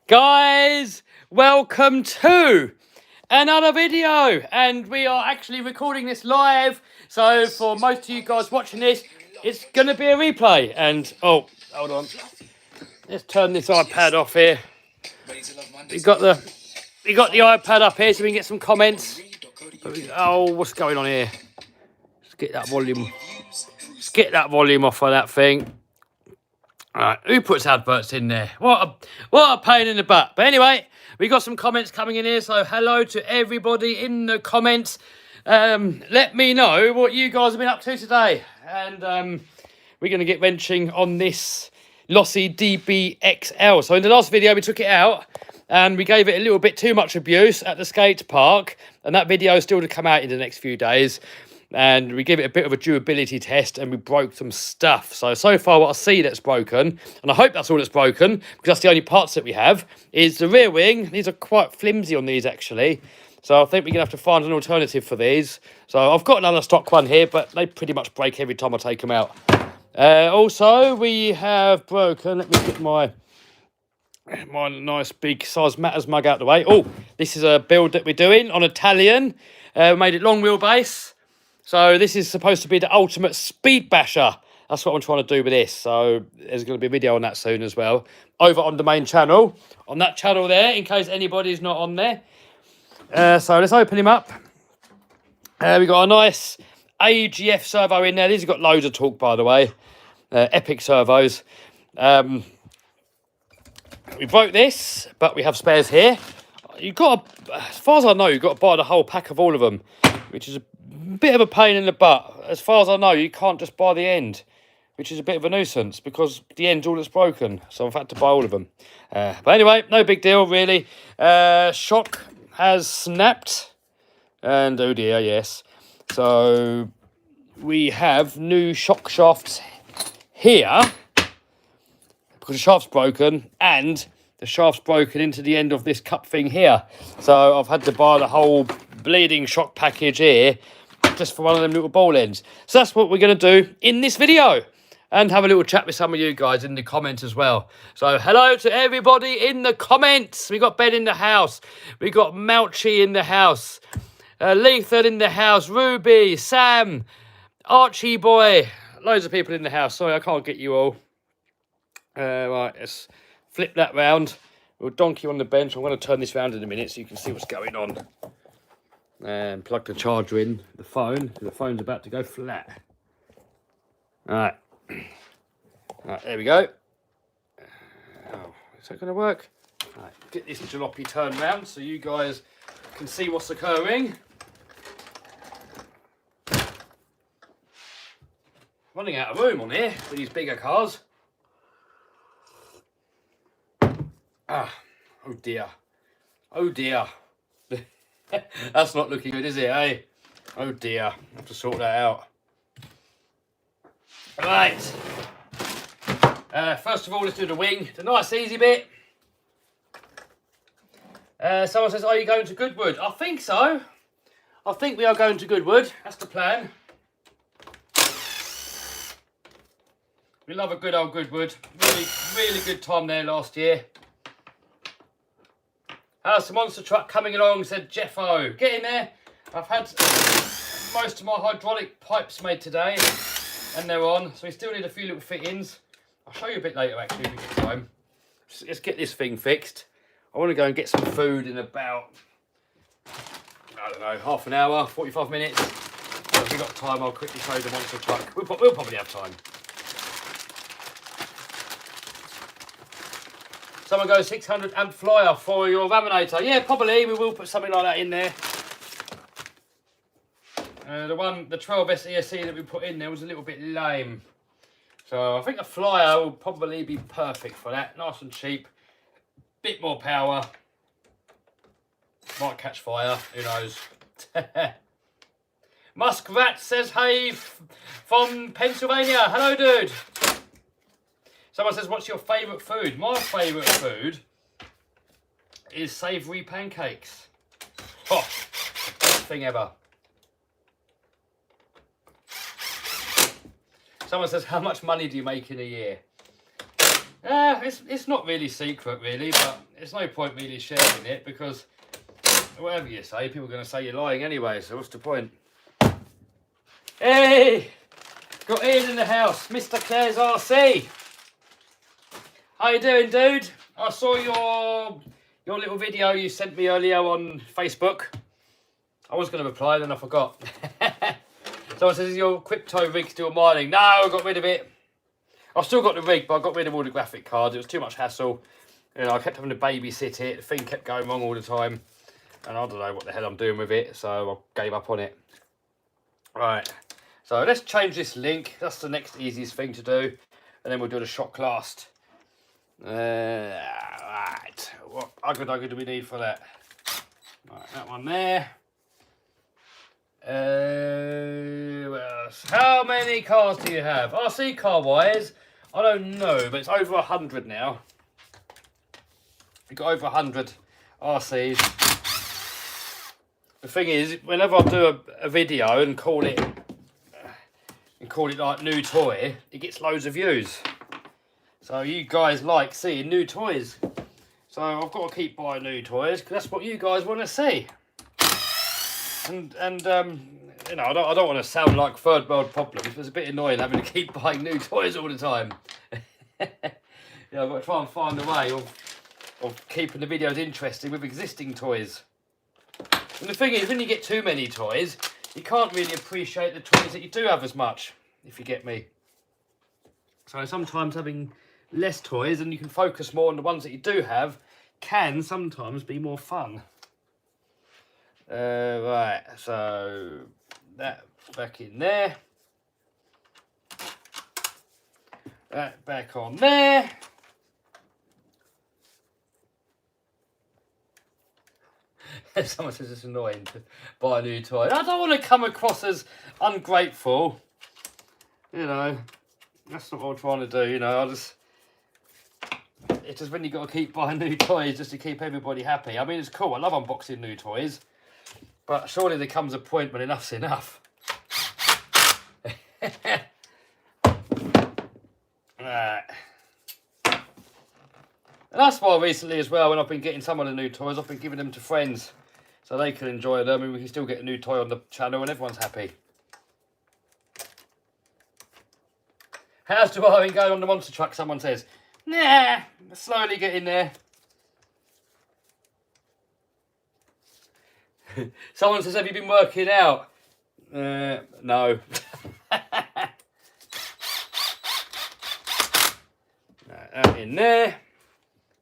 Guys, welcome to another video, and we are actually recording this live, so for most of you guys watching this, it's gonna be a replay. And oh, hold on, let's turn this iPad off here. We got the iPad up here so we can get some comments. Oh, what's going on here? Let's get that volume. Let's get that volume off of that thing. Alright, who puts adverts in there? What a pain in the butt. But anyway, we got some comments coming in here, so hello to everybody in the comments. Let me know what you guys have been up to today. And we're going to get wrenching on this losi dbxl. So in the last video, we took it out and we gave it a little bit too much abuse at the skate park. And that video is still to come out in the next few days. And we gave it a bit of a durability test and we broke some stuff. So far what I see that's broken, and I hope that's all that's broken, because that's the only parts that we have, is the rear wing. These are quite flimsy on these actually. So I think we're going to have to find an alternative for these. So I've got another stock one here, but they pretty much break every time I take them out. Also, we have broken, let me get my nice big size Matters mug out the way. Oh, this is a build that we're doing on Italian. We made it long wheelbase. So this is supposed to be the ultimate speed basher. That's what I'm trying to do with this. So there's going to be a video on that soon as well. Over on the main channel. On that channel there, in case anybody's not on there. So let's open him up. We got a nice AGF servo in there. These have got loads of torque, by the way. Epic servos. We broke this, but we have spares here. You've got to, as far as I know, you've got to buy the whole pack of all of them, which is a bit of a pain in the butt. As far as I know, you can't just buy the end, which is a bit of a nuisance because the end's all that's broken. So I've had to buy all of them. But anyway, no big deal really. Shock has snapped, and oh dear, yes. So we have new shock shafts here because the shaft's broken, and the shaft's broken into the end of this cup thing here. So I've had to buy the whole bleeding shock package here just for one of them little ball ends. So that's what we're going to do in this video, and have a little chat with some of you guys in the comments as well. So hello to everybody in the comments. We got Ben in the house. We got Mouchy in the house. Lethan in the house. Ruby, Sam, Archie boy. Loads of people in the house. Sorry, I can't get you all. Right, let's flip that round. We'll donkey on the bench. I'm going to turn this round in a minute so you can see what's going on. And plug the charger in the phone, because the phone's about to go flat. Alright. Alright, there we go. Oh, is that going to work? Alright, get this jalopy turned round so you guys can see what's occurring. Running out of room on here for these bigger cars. Ah, oh dear. Oh dear. That's not looking good, is it, eh? Oh dear, I have to sort that out. Right. First of all, let's do the wing. The nice easy bit. Someone says, are you going to Goodwood? I think so. I think we are going to Goodwood. That's the plan. We love a good old Goodwood. Really good time there last year. How's the monster truck coming along, said Jeffo. Get in there. I've had most of my hydraulic pipes made today, and they're on, so we still need a few little fittings. I'll show you a bit later actually if we get time. Let's get this thing fixed. I want to go and get some food in about, I don't know, half an hour, 45 minutes. So if we've got time, I'll quickly show you the monster truck. We'll probably have time. Someone goes 600 amp flyer for your laminator. Yeah, probably. We will put something like that in there. The 12S ESC that we put in there was a little bit lame. So I think a flyer will probably be perfect for that. Nice and cheap. Bit more power. Might catch fire. Who knows? Muskrat says hey from Pennsylvania. Hello, dude. Someone says, what's your favourite food? My favourite food is savoury pancakes. Oh, best thing ever. Someone says, how much money do you make in a year? It's not really secret, really, but it's no point really sharing it because whatever you say, people are going to say you're lying anyway, so what's the point? Hey! Got Ian in the house, Mr. Claire's RC. How you doing, dude? I saw your little video you sent me earlier on Facebook. I was going to reply, then I forgot. Someone says, is your crypto rig still mining? No, I got rid of it. I've still got the rig, but I got rid of all the graphic cards. It was too much hassle. You know, I kept having to babysit it. The thing kept going wrong all the time. And I don't know what the hell I'm doing with it, so I gave up on it. Right, so let's change this link. That's the next easiest thing to do. And then we'll do the shock last. Right, what ugga do we need for that? Right, that one there. What else? How many cars do you have? RC car wise, I don't know, but it's over 100 now. We've got over 100 RCs. The thing is, whenever I do a video and call it like new toy, it gets loads of views. So you guys like seeing new toys. So I've got to keep buying new toys because that's what you guys want to see. And you know, I don't want to sound like third world problems. It's a bit annoying having to keep buying new toys all the time. Yeah, I've got to try and find a way of keeping the videos interesting with existing toys. And the thing is, when you get too many toys, you can't really appreciate the toys that you do have as much, if you get me. So sometimes having less toys and you can focus more on the ones that you do have can sometimes be more fun. Right, so that back in there. That back on there. Someone says it's annoying to buy a new toy. I don't want to come across as ungrateful. You know, that's not what I'm trying to do. You know, it's just when you got to keep buying new toys just to keep everybody happy. I mean, it's cool. I love unboxing new toys. But surely there comes a point when enough's enough. Right. And that's why recently as well, when I've been getting some of the new toys, I've been giving them to friends. So they can enjoy them and we can still get a new toy on the channel and everyone's happy. How's the wiring going on the monster truck? Someone says. Nah, slowly getting there. Someone says, have you been working out? No. That in there.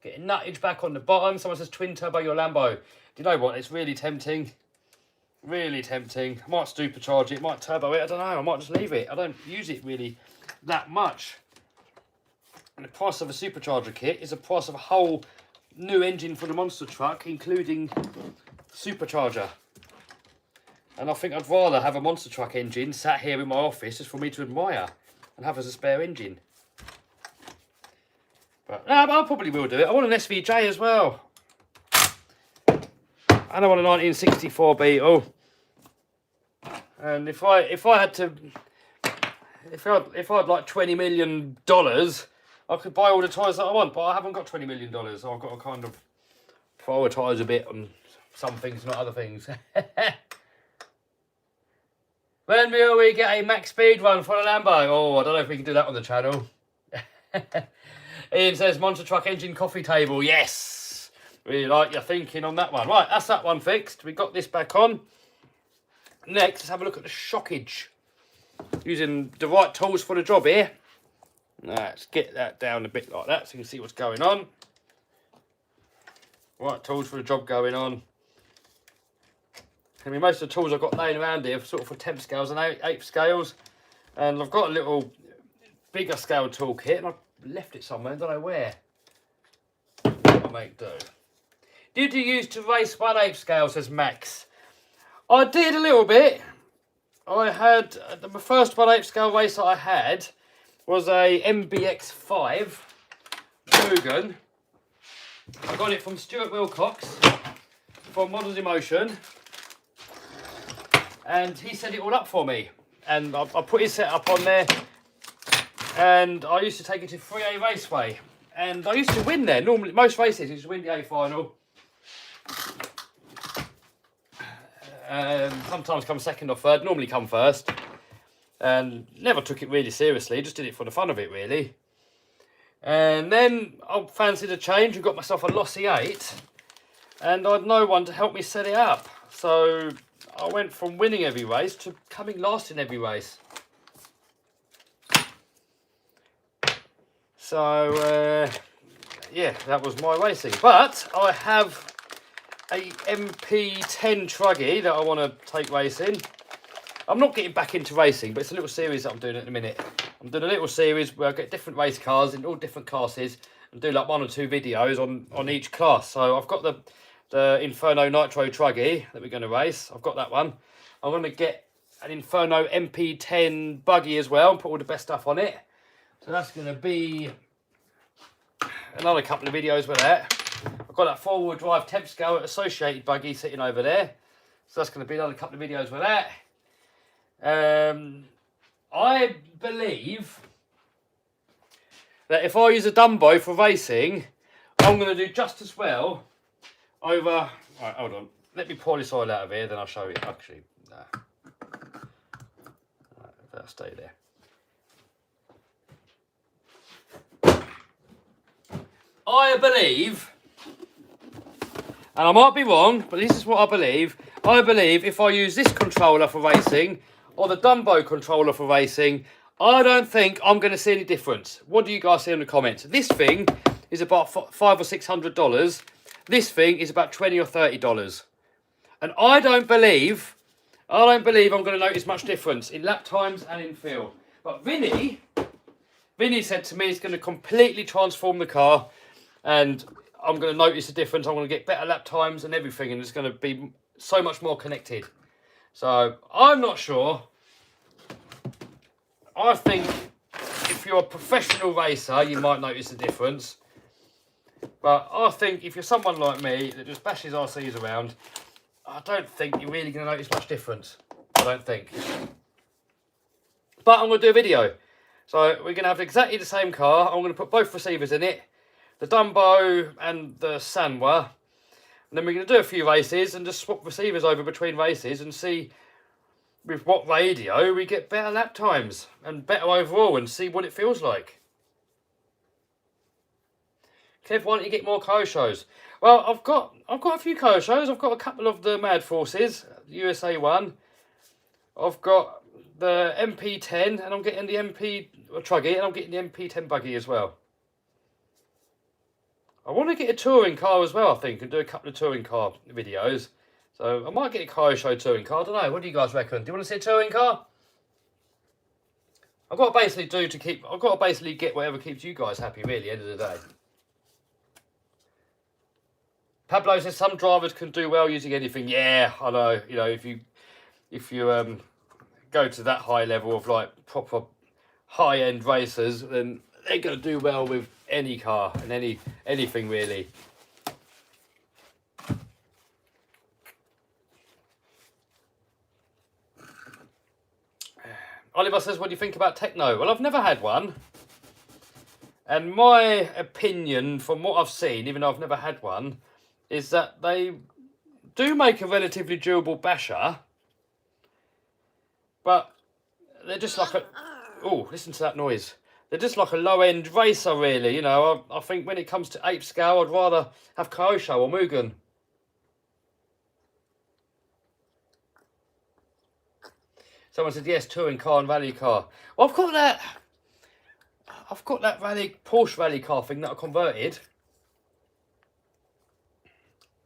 Getting nuttage back on the bottom. Someone says, twin turbo your Lambo. Do you know what? It's really tempting. Really tempting. I might supercharge it, might turbo it. I don't know. I might just leave it. I don't use it really that much. And the price of a supercharger kit is the price of a whole new engine for the monster truck, including supercharger. And I think I'd rather have a monster truck engine sat here in my office just for me to admire and have as a spare engine. But no, I probably will do it. I want an SVJ as well. And I want a 1964 Beetle. And if I had like $20 million, I could buy all the toys that I want, but I haven't got $20 million, so I've got to kind of prioritise a bit on some things, not other things. When will we get a max speed run for the Lambo? Oh, I don't know if we can do that on the channel. Ian says, monster truck engine coffee table. Yes! Really like your thinking on that one. Right, that's that one fixed. We got this back on. Next, let's have a look at the shockage. Using the right tools for the job here. Let's get that down a bit like that so you can see what's going on. Right tools for the job going on. I mean, most of the tools I've got laying around here sort of for 10th scales and 8th scales. And I've got a little bigger scale toolkit and I've left it somewhere, I don't know where. I'll make do. Did you used to race 1/8 scale, says Max? I did a little bit. I had, the first 1/8 scale race that I had was a MBX5 Mugen. I got it from Stuart Wilcox from Models in Motion. And he set it all up for me. And I put his setup on there. And I used to take it to 3A Raceway. and I used to win there. Normally, most races, I used to win the A final. Sometimes come second or third, normally come first. And never took it really seriously, just did it for the fun of it, really. And then I fancied a change and got myself a losi 8. And I had no one to help me set it up. So I went from winning every race to coming last in every race. So, yeah, that was my racing. But I have a MP10 truggy that I want to take racing. I'm not getting back into racing, but it's a little series that I'm doing at the minute. I'm doing a little series where I get different race cars in all different classes and do like 1 or 2 videos on each class. So I've got the Inferno Nitro truggy that we're going to race. I've got that one. I'm going to get an Inferno MP10 buggy as well and put all the best stuff on it. So that's going to be another couple of videos with that. I've got that 4-wheel drive temp scale associated buggy sitting over there. So that's going to be another couple of videos with that. I believe that if I use a Dumbo for racing, I'm going to do just as well over... Right, hold on. Let me pour this oil out of here, then I'll show you. Actually, nah. Right, that'll stay there. I believe, and I might be wrong, but this is what I believe. I believe if I use this controller for racing, or the Dumbo controller for racing, I don't think I'm going to see any difference. What do you guys see in the comments? This thing is about $500 or $600. This thing is about $20 or $30. And I don't believe I'm going to notice much difference in lap times and in feel. But Vinny said to me it's going to completely transform the car, and I'm going to notice a difference. I'm going to get better lap times and everything, and it's going to be so much more connected. So I'm not sure. I think if you're a professional racer, you might notice a difference. But I think if you're someone like me that just bashes RCs around, I don't think you're really going to notice much difference. I don't think. But I'm going to do a video. So we're going to have exactly the same car. I'm going to put both receivers in it. The Dumbo and the Sanwa. And then we're going to do a few races and just swap receivers over between races and see with what radio we get better lap times and better overall and see what it feels like. Kev, why don't you get more co-shows? Well, I've got a few co-shows. I've got a couple of the Mad Forces, USA 1. I've got the MP10 and I'm getting the MP truggy and I'm getting the MP10 buggy as well. I want to get a touring car as well, I think, and do a couple of touring car videos. So I might get a car show touring car. I don't know. What do you guys reckon? Do you want to see a touring car? I've got to basically get whatever keeps you guys happy, really, at the end of the day. Pablo says some drivers can do well using anything. Yeah, I know. You know, if you go to that high level of like proper high-end racers, then they're going to do well with any car and anything really. Oliver says, what do you think about Techno? Well, I've never had one. And my opinion, from what I've seen, even though I've never had one, is that they do make a relatively durable basher. But they're just like a... Oh, listen to that noise. They're just like a low-end racer, really. You know, I think when it comes to ape scale, I'd rather have Kyosho or Mugen. Someone said, yes, touring car and rally car. Well, I've got that Porsche rally car thing that I converted.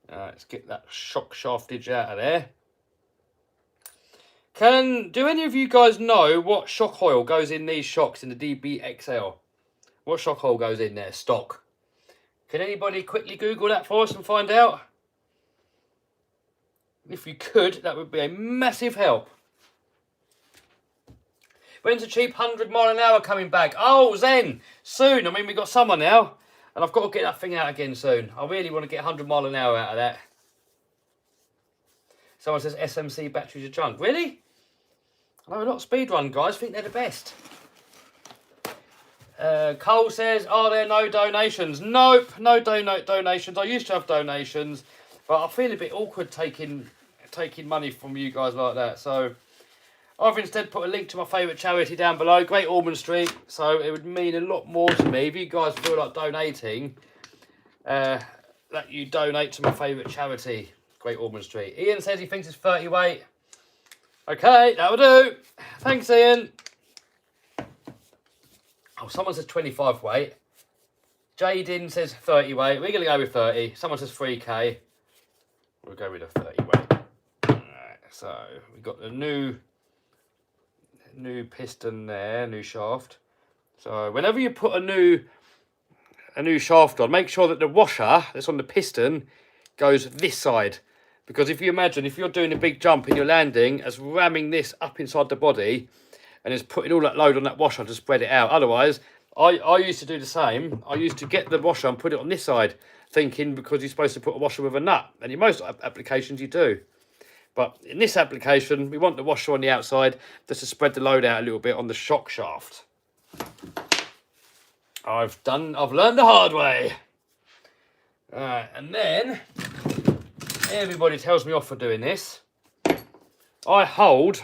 Let's get that shock shaftage out of there. Do any of you guys know what shock oil goes in these shocks in the dbxl? What shock oil goes in there, stock? Can anybody quickly Google that for us and find out? If you could, that would be a massive help. When's a cheap 100-mile-an-hour coming back? Oh, Zen, soon. I mean, we've got summer now, and I've got to get that thing out again soon. I really want to get 100-mile-an-hour out of that. Someone says SMC batteries are junk. Really? I know a lot of speedrun guys think they're the best. Cole says, are there no donations? Nope, no donations. I used to have donations, but I feel a bit awkward taking money from you guys like that. So I've instead put a link to my favourite charity down below, Great Ormond Street. So it would mean a lot more to me if you guys feel like donating, that you donate to my favourite charity, Great Ormond Street. Ian says he thinks it's 30 weight. Okay, that'll do. Thanks, Ian. Oh, someone says 25 weight. Jaden says 30 weight. We're going to go with 30. Someone says 3k. We'll go with a 30 weight. Alright, so we've got the new piston there, new shaft. So whenever you put a new shaft on, make sure that the washer that's on the piston goes this side. Because if you imagine, if you're doing a big jump and you're landing, it's ramming this up inside the body and it's putting all that load on that washer to spread it out. Otherwise, I used to do the same. I used to get the washer and put it on this side, thinking because you're supposed to put a washer with a nut. And in most applications you do. But in this application, we want the washer on the outside just to spread the load out a little bit on the shock shaft. I've learned the hard way. Alright, and then everybody tells me off for doing this. I hold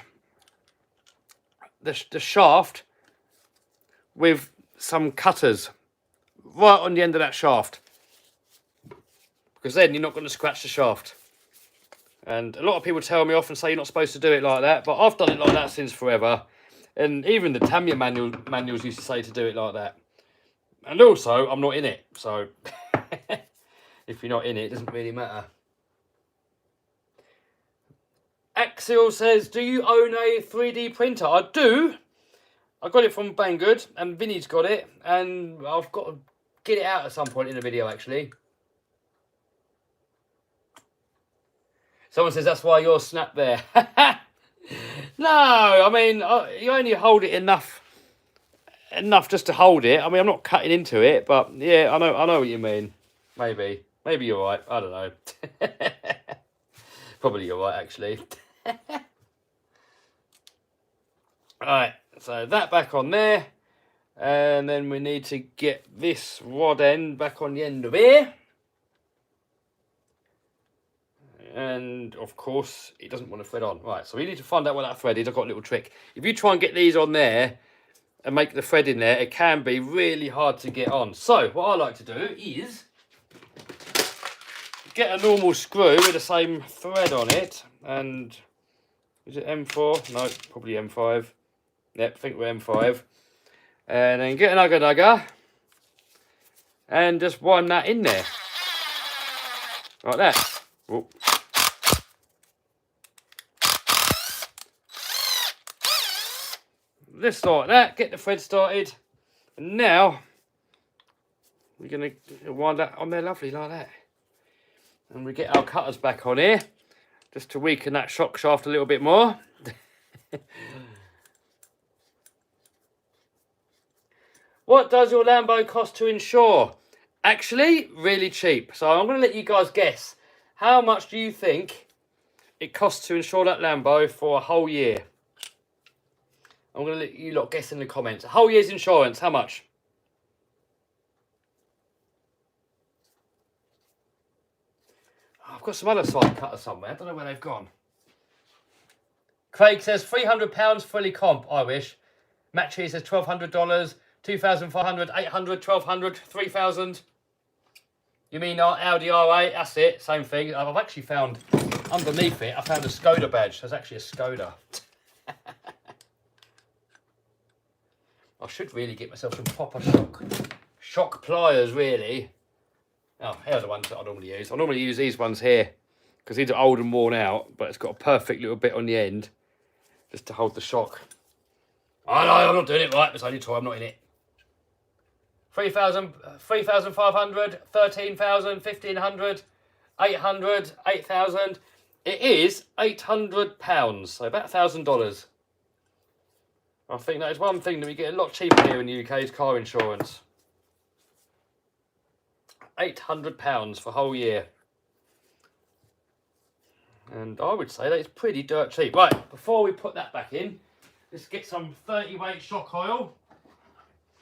the shaft with some cutters right on the end of that shaft, because then you're not going to scratch the shaft. And a lot of people tell me off and say you're not supposed to do it like that, but I've done it like that since forever. And even the Tamiya manuals used to say to do it like that. And also, I'm not in it, so if you're not in it, it doesn't really matter. Axel says, do you own a 3D printer? I do. I got it from Banggood, and Vinny's got it, and I've got to get it out at some point in the video, actually. Someone says, that's why you're snapped there. No, I mean, you only hold it enough just to hold it. I mean, I'm not cutting into it, but yeah, I know what you mean. Maybe you're right. I don't know. Probably you're right, actually. Alright, so that back on there. And then we need to get this rod end back on the end of here. And of course, it doesn't want to thread on. Right, so we need to find out what that thread is. I've got a little trick. If you try and get these on there and make the thread in there, it can be really hard to get on. So what I like to do is get a normal screw with the same thread on it. And is it M4? No, probably M5. Yep, I think we're M5. And then get an ugger and just wind that in there. Like that. Whoop. Just like that, get the thread started. And now we're going to wind that on there lovely like that. And we get our cutters back on here just to weaken that shock shaft a little bit more. What does your Lambo cost to insure? Actually, really cheap. So I'm going to let you guys guess. How much do you think it costs to insure that Lambo for a whole year? I'm going to let you lot guess in the comments. A whole year's insurance, how much? Oh, I've got some other side cutters somewhere. I don't know where they've gone. Craig says £300 fully comp, I wish. Matt Cheese says $1,200. 2,500, 800, 1,200, 3,000. You mean our Audi R8? That's it, same thing. I've actually found, underneath it, I found a Skoda badge. There's actually a Skoda. I should really get myself some proper shock pliers, really. Oh, here are the ones that I normally use. I normally use these ones here, because these are old and worn out, but it's got a perfect little bit on the end, just to hold the shock. I know, I'm not doing it right, it's only toy, I'm not in it. 3,000, 3,500, 13,000, 1,500, 800, 8,000. It is £800, so about $1,000. I think that is one thing that we get a lot cheaper here in the UK is car insurance. £800 for a whole year. And I would say that is pretty dirt cheap. Right, before we put that back in, let's get some 30 weight shock oil.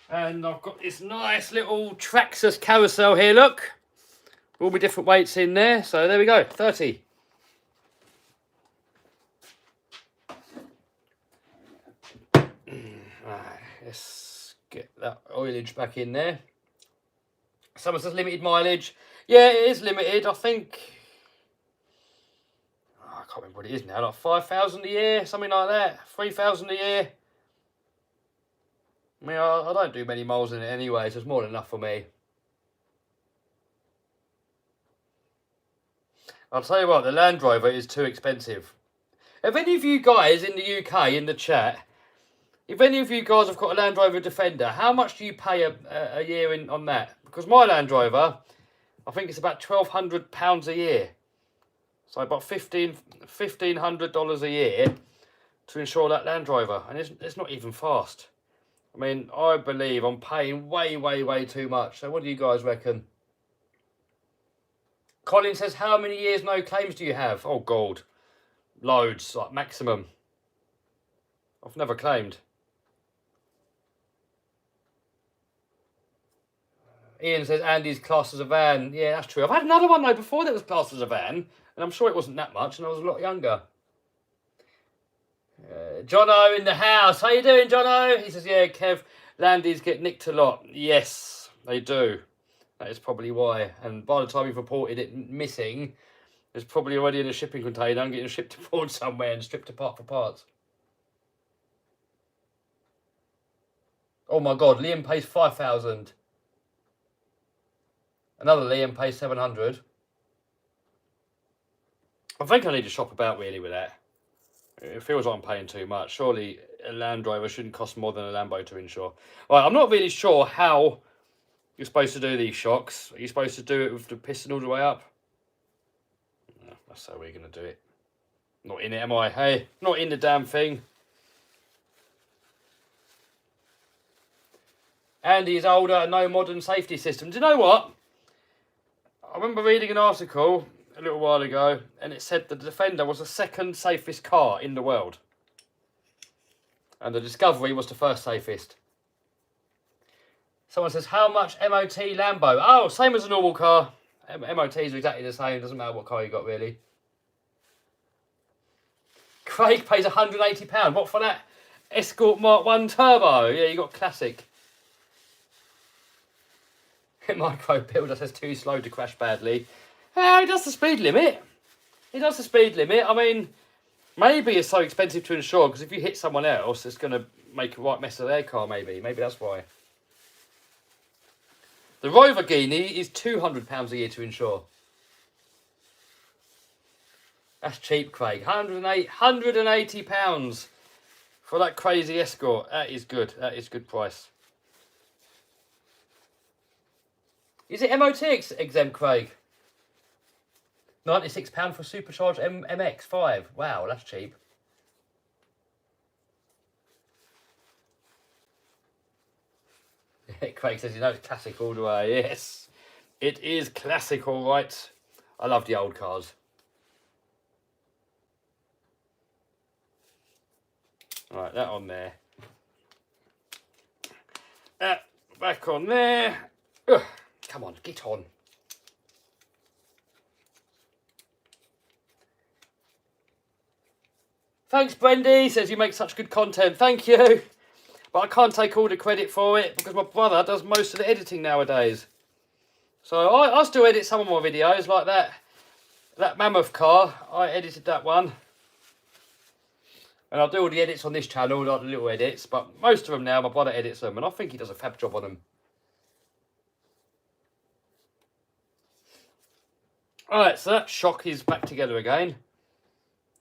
And I've got this nice little Traxxas carousel here, look. All my different weights in there. So there we go, 30. Right, let's get that oilage back in there. Someone says limited mileage. Yeah, it is limited. I think, I can't remember what it is now, like 5,000 a year, something like that. 3,000 a year. I mean, I don't do many miles in it anyway, so it's more than enough for me. I'll tell you what, the Land Rover is too expensive. If any of you guys in the UK, in the chat, if any of you guys have got a Land Rover Defender, how much do you pay a year on that? Because my Land Rover, I think it's about £1,200 a year. So about $1,500 a year to insure that Land Rover. And it's not even fast. I mean, I believe I'm paying way too much. So what do you guys reckon? Colin says, how many years no claims do you have? Oh, God. Loads, like maximum. I've never claimed. Ian says, Andy's classed as a van. Yeah, that's true. I've had another one, though, before that was classed as a van. And I'm sure it wasn't that much, and I was a lot younger. Jono in the house. How you doing, Jono? He says, yeah, Kev, Landies get nicked a lot. Yes, they do. That is probably why. And by the time you've reported it missing, it's probably already in a shipping container and getting shipped abroad somewhere and stripped apart for parts. Oh my God, Liam pays 5,000. Another Liam pays 700. I think I need to shop about really with that. It feels like I'm paying too much. Surely a Land Rover shouldn't cost more than a Lambo to insure. Right, I'm not really sure how you're supposed to do these shocks. Are you supposed to do it with the piston all the way up? No, that's how we're going to do it. Not in it, am I? Hey, not in the damn thing. Andy's older, no modern safety system. Do you know what? I remember reading an article a little while ago, and it said the Defender was the second safest car in the world. And the Discovery was the first safest. Someone says, how much MOT Lambo? Oh, same as a normal car. MOTs are exactly the same. Doesn't matter what car you got, really. Craig pays £180. What for that? Escort Mark 1 Turbo. Yeah, you got classic. Micro Builder says too slow to crash badly. He does the speed limit. He does the speed limit. I mean, maybe it's so expensive to insure because if you hit someone else, it's going to make a right mess of their car, maybe. Maybe that's why. The Rover Guinea is £200 a year to insure. That's cheap, Craig. £180 for that crazy Escort. That is good. That is good price. Is it MOT exempt, Craig? £96 for supercharged MX-5. Wow, that's cheap. Craig says, you know, it's classic all the way. Yes, it is classic, all right. I love the old cars. All right, that on there. Back on there. Ugh, come on, get on. Thanks, Brendy. Says you make such good content. Thank you. But I can't take all the credit for it because my brother does most of the editing nowadays. So I still edit some of my videos, like that Mammoth car. I edited that one. And I'll do all the edits on this channel, like the little edits. But most of them now, my brother edits them. And I think he does a fab job on them. Alright, so that shock is back together again.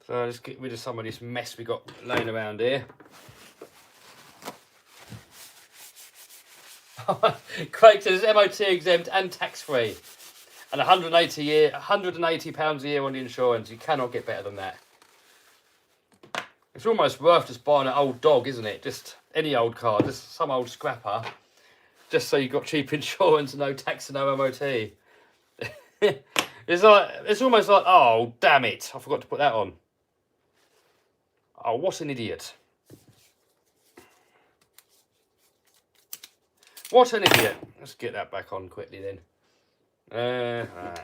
So let's get rid of some of this mess we got laying around here. Craig says MOT exempt and tax free, and £180 a year on the insurance. You cannot get better than that. It's almost worth just buying an old dog, isn't it? Just any old car, just some old scrapper, just so you got cheap insurance and no tax and no MOT. It's almost like, oh damn it, I forgot to put that on. Oh, what an idiot. What an idiot. Let's get that back on quickly then. Right.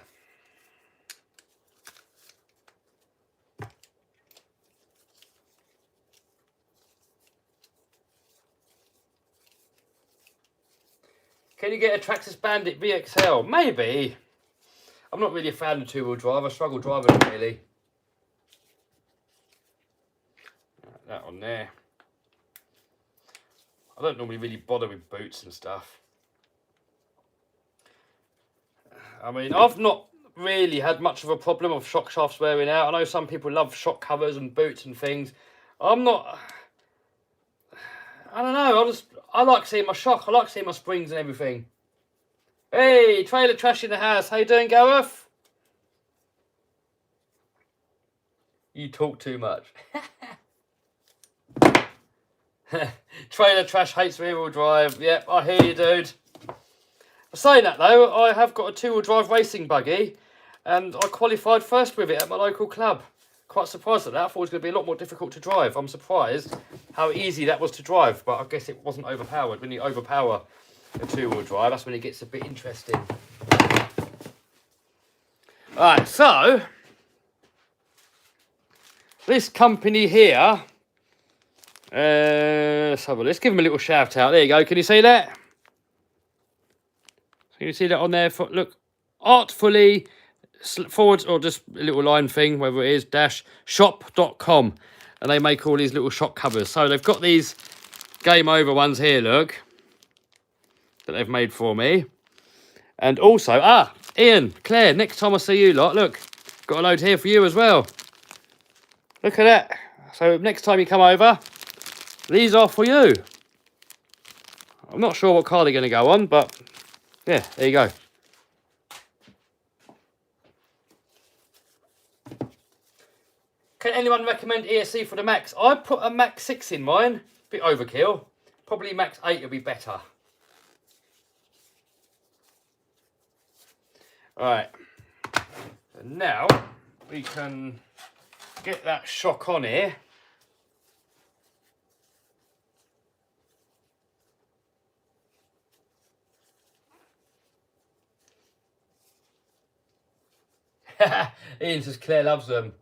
Can you get a Traxxas Bandit VXL? Maybe. I'm not really a fan of two-wheel drive. I struggle driving it, really. That on there. I don't normally really bother with boots and stuff. I mean, I've not really had much of a problem of shock shafts wearing out. I know some people love shock covers and boots and things. I'm not... I don't know. I like seeing my shock. I like seeing my springs and everything. Hey, trailer trash in the house. How you doing, Gareth? You talk too much. Trailer trash hates rear-wheel drive. Yep, I hear you, dude. Saying that though, I have got a two-wheel drive racing buggy, and I qualified first with it at my local club. Quite surprised at that. I thought it was going to be a lot more difficult to drive. I'm surprised how easy that was to drive, but I guess it wasn't overpowered. When you overpower a two-wheel drive, that's when it gets a bit interesting. Alright, so this company here, let's give them a little shout out. There you go. Can you see that? Can you see that on there? Look, artfully forward, or just a little line thing, whether it is dash shop.com, and they make all these little shock covers. So they've got these game over ones here, look, that they've made for me. And also, Ian, Claire, next time I see you lot, look, got a load here for you as well. Look at that. So next time you come over, these are for you. I'm not sure what car they're going to go on, but yeah, there you go. Can anyone recommend ESC for the Max? I put a Max 6 in mine. Bit overkill. Probably Max 8 will be better. Alright. And now we can get that shock on here. Ian says Claire loves them.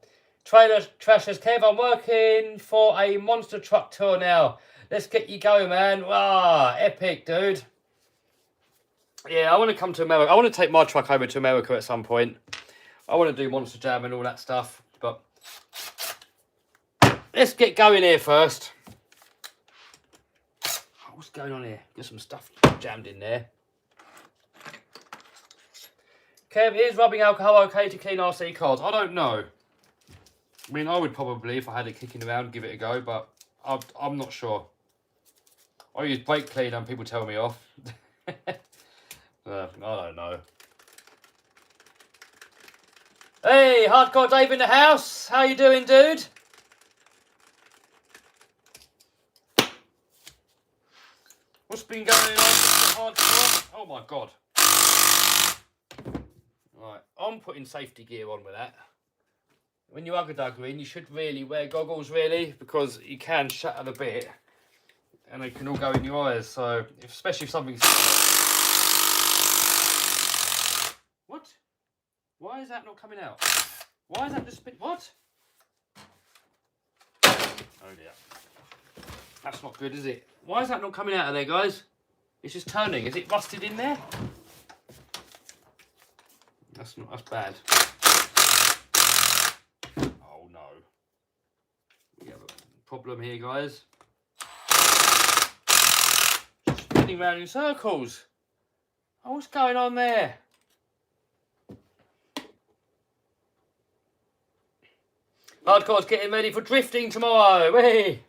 Trailer Trashers, Kev, I'm working for a monster truck tour now. Let's get you going, man. Wow, epic, dude. Yeah, I want to come to America. I want to take my truck over to America at some point. I want to do Monster Jam and all that stuff. But let's get going here first. What's going on here? Get some stuff jammed in there. Kev, is rubbing alcohol okay to clean RC cars? I don't know. I mean, I would probably, if I had it kicking around, give it a go, but I'm not sure. I use brake cleaner and people tell me off. I don't know. Hey, Hardcore Dave in the house. How you doing, dude? What's been going on with the Hardcore? Oh my God. Right, I'm putting safety gear on with that. When you ugga-dugga in, you should really wear goggles, really, because you can shatter the bit and they can all go in your eyes. So, especially if something's... What? Why is that not coming out? Why is that just... What? Oh dear. That's not good, is it? Why is that not coming out of there, guys? It's just turning. Is it rusted in there? That's bad. Oh no. We have a problem here, guys. Just spinning around in circles. Oh, what's going on there? Hardcore's getting ready for drifting tomorrow. Hey.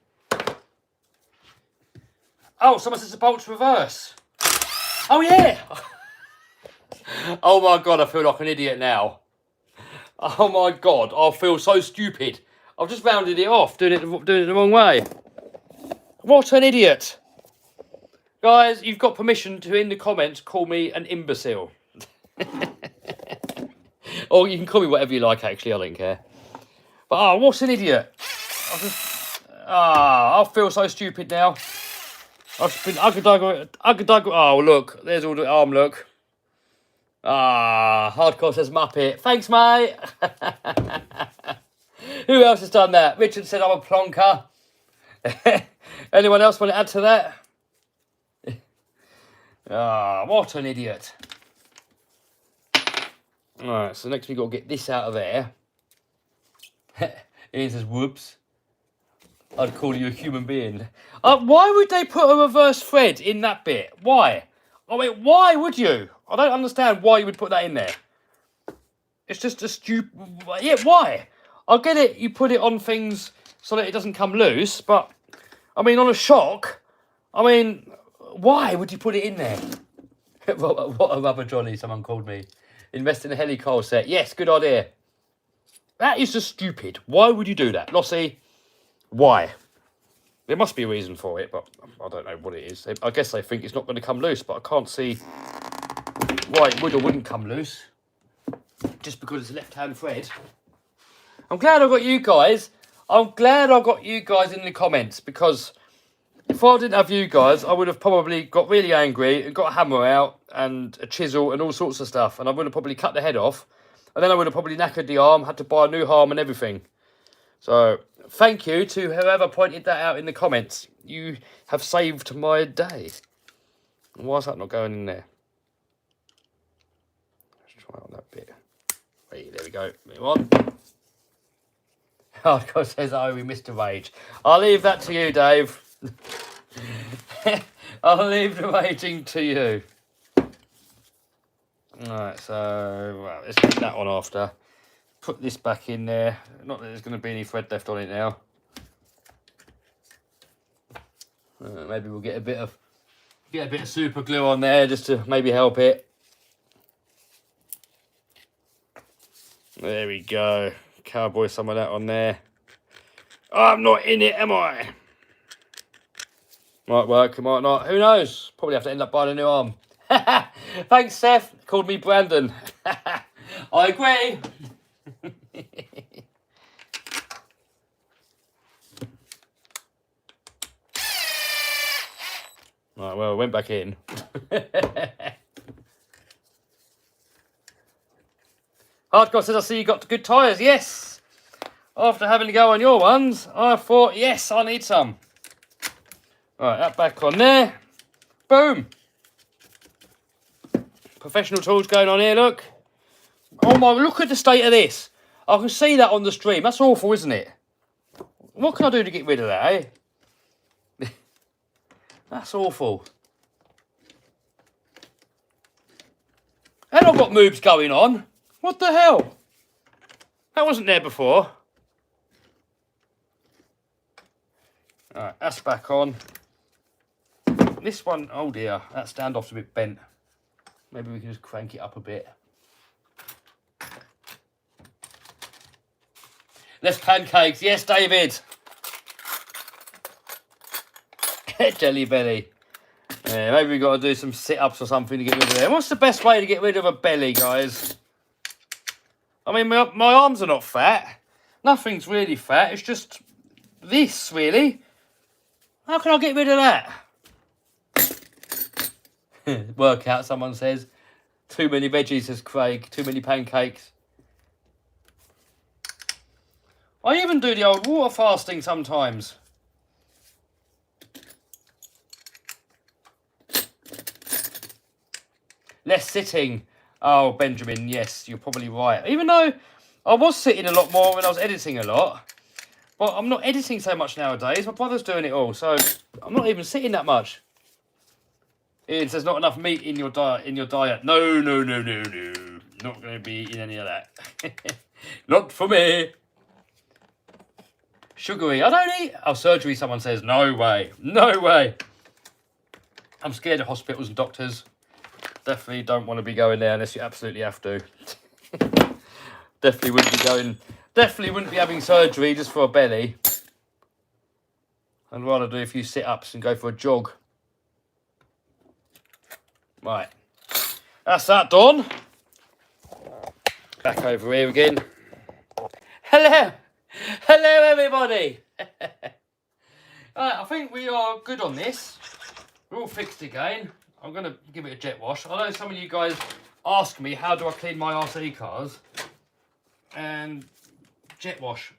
Oh, someone says the bolt's reverse. Oh yeah. Oh my God, I feel like an idiot now. Oh my God, I feel so stupid. I've just rounded it off, doing it the wrong way. What an idiot. Guys, you've got permission to, in the comments, call me an imbecile. Or you can call me whatever you like, actually, I don't care. But, what an idiot. I feel so stupid now. I've been ugly. Oh, look, there's all the arm. Look. Ah, Hardcore says Muppet. Thanks, mate. Who else has done that? Richard said I'm a plonker. Anyone else want to add to that? Ah, what an idiot. Alright, so next we got to get this out of there. Ian says, whoops. I'd call you a human being. Why would they put a reverse thread in that bit? Why? I mean, why would you? I don't understand why you would put that in there. It's just a stupid... Yeah, why? I get it, you put it on things so that it doesn't come loose, but... I mean, on a shock, I mean, why would you put it in there? What a rubber Johnny, someone called me. Invest in a heli-coal set. Yes, good idea. That is just stupid. Why would you do that? Lossie, why? There must be a reason for it, but I don't know what it is. I guess they think it's not going to come loose, but I can't see why it would or wouldn't come loose. Just because it's a left-hand thread. I'm glad I got you guys. I'm glad I got you guys in the comments, because if I didn't have you guys, I would have probably got really angry and got a hammer out and a chisel and all sorts of stuff, and I would have probably cut the head off, and then I would have probably knackered the arm, had to buy a new arm and everything. So thank you to whoever pointed that out in the comments. You have saved my day. Why is that not going in there? Let's try on that bit. Wait, there we go. Move on. Hardcore says, oh, we missed a rage. I'll leave that to you, Dave. I'll leave the raging to you. Alright, so well, let's get that one after. Put this back in there. Not that there's going to be any thread left on it now. Maybe we'll get a bit of super glue on there just to maybe help it. There we go. Cowboy some of that on there. Oh, I'm not in it, am I? Might work, it might not. Who knows? Probably have to end up buying a new arm. Thanks, Seth. Called me Brandon. I agree. Right, well, I went back in. Hardcore says, I see you got good tyres. Yes. After having to go on your ones, I thought, yes, I need some. Right, that back on there. Boom. Professional tools going on here, look. Oh my, look at the state of this. I can see that on the stream. That's awful, isn't it? What can I do to get rid of that, eh? That's awful. And I've got moves going on. What the hell? That wasn't there before. Alright, that's back on. This one, oh dear, that standoff's a bit bent. Maybe we can just crank it up a bit. Less pancakes. Yes, David. Jelly belly. Yeah, maybe we've got to do some sit-ups or something to get rid of it. What's the best way to get rid of a belly, guys? I mean, my arms are not fat. Nothing's really fat. It's just this, really. How can I get rid of that? Workout, someone says. Too many veggies, says Craig. Too many pancakes. I even do the old water fasting sometimes. Less sitting. Oh, Benjamin, yes, you're probably right. Even though I was sitting a lot more when I was editing a lot. But I'm not editing so much nowadays. My brother's doing it all, so I'm not even sitting that much. Ian says not enough meat in your diet. No. Not going to be eating any of that. Not for me. Sugary. I don't eat. Oh, surgery, someone says. No way. No way. I'm scared of hospitals and doctors. Definitely don't want to be going there unless you absolutely have to. Definitely wouldn't be going. Definitely wouldn't be having surgery just for a belly. I'd rather do a few sit-ups and go for a jog. Right. That's that done. Back over here again. Hello. Hello, everybody. Right, I think we are good on this. We're all fixed again. I'm going to give it a jet wash. I know some of you guys ask me, how do I clean my RC cars? And jet wash.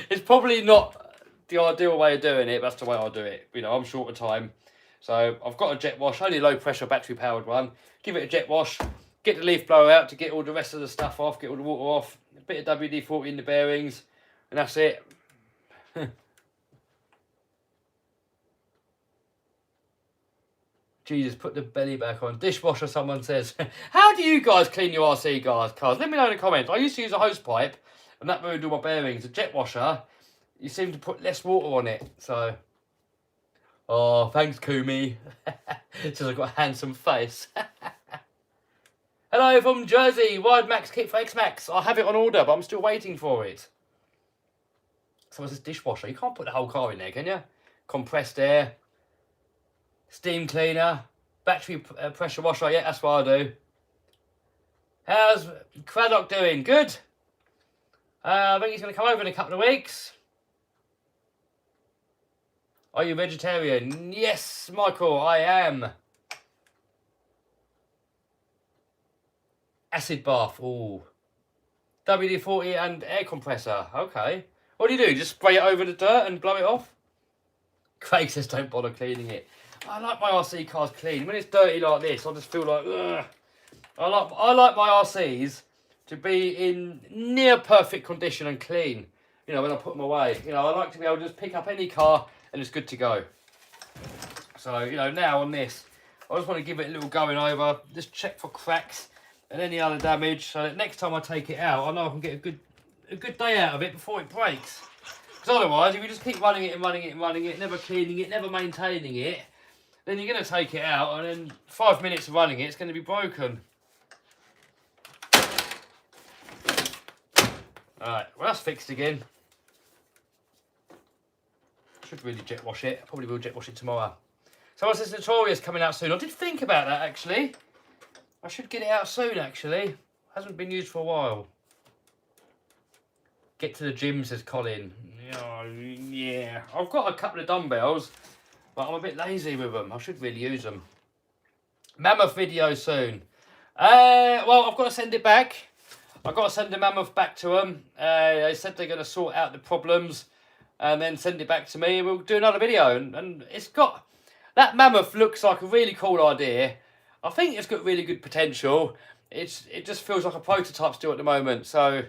It's probably not the ideal way of doing it, but that's the way I do it. You know, I'm short of time. So I've got a jet wash, only low pressure battery powered one. Give it a jet wash, get the leaf blower out to get all the rest of the stuff off, get all the water off, a bit of WD-40 in the bearings, and that's it. Jesus, put the belly back on. Dishwasher, someone says. How do you guys clean your RC cars? Let me know in the comments. I used to use a hose pipe, and that ruined all my bearings. A jet washer, you seem to put less water on it, so... Oh, thanks, Kumi. Says I've got a handsome face. Hello from Jersey. Wide Max kit for X-Max. I have it on order, but I'm still waiting for it. So what's this dishwasher? You can't put the whole car in there, can you? Compressed air. Steam cleaner. Battery pressure washer. Yeah, that's what I do. How's Craddock doing? Good. I think he's going to come over in a couple of weeks. Are you vegetarian? Yes, Michael, I am. Acid bath. Ooh. WD-40 and air compressor. Okay. What do? Just spray it over the dirt and blow it off? Craig says don't bother cleaning it. I like my RC cars clean. When it's dirty like this, I just feel like, ugh. I like my RCs to be in near perfect condition and clean. You know, when I put them away. You know, I like to be able to just pick up any car and it's good to go. So, you know, now on this, I just want to give it a little going over, just check for cracks and any other damage, so that next time I take it out, I know I can get a good day out of it before it breaks. Because otherwise, if you just keep running it and running it and running it, never cleaning it, never maintaining it, then you're going to take it out, and in 5 minutes of running it, it's going to be broken. Alright, well that's fixed again. Should really jet wash it. I probably will jet wash it tomorrow. So what's this Notorious coming out soon? I did think about that actually. I should get it out soon actually. Hasn't been used for a while. Get to the gym, says Colin. Oh, yeah. I've got a couple of dumbbells, but I'm a bit lazy with them. I should really use them. Mammoth video soon. Well, I've got to send it back. I've got to send the Mammoth back to them. They said they're going to sort out the problems and then send it back to me. We'll do another video. And it's got... That Mammoth looks like a really cool idea. I think it's got really good potential. It just feels like a prototype still at the moment. So,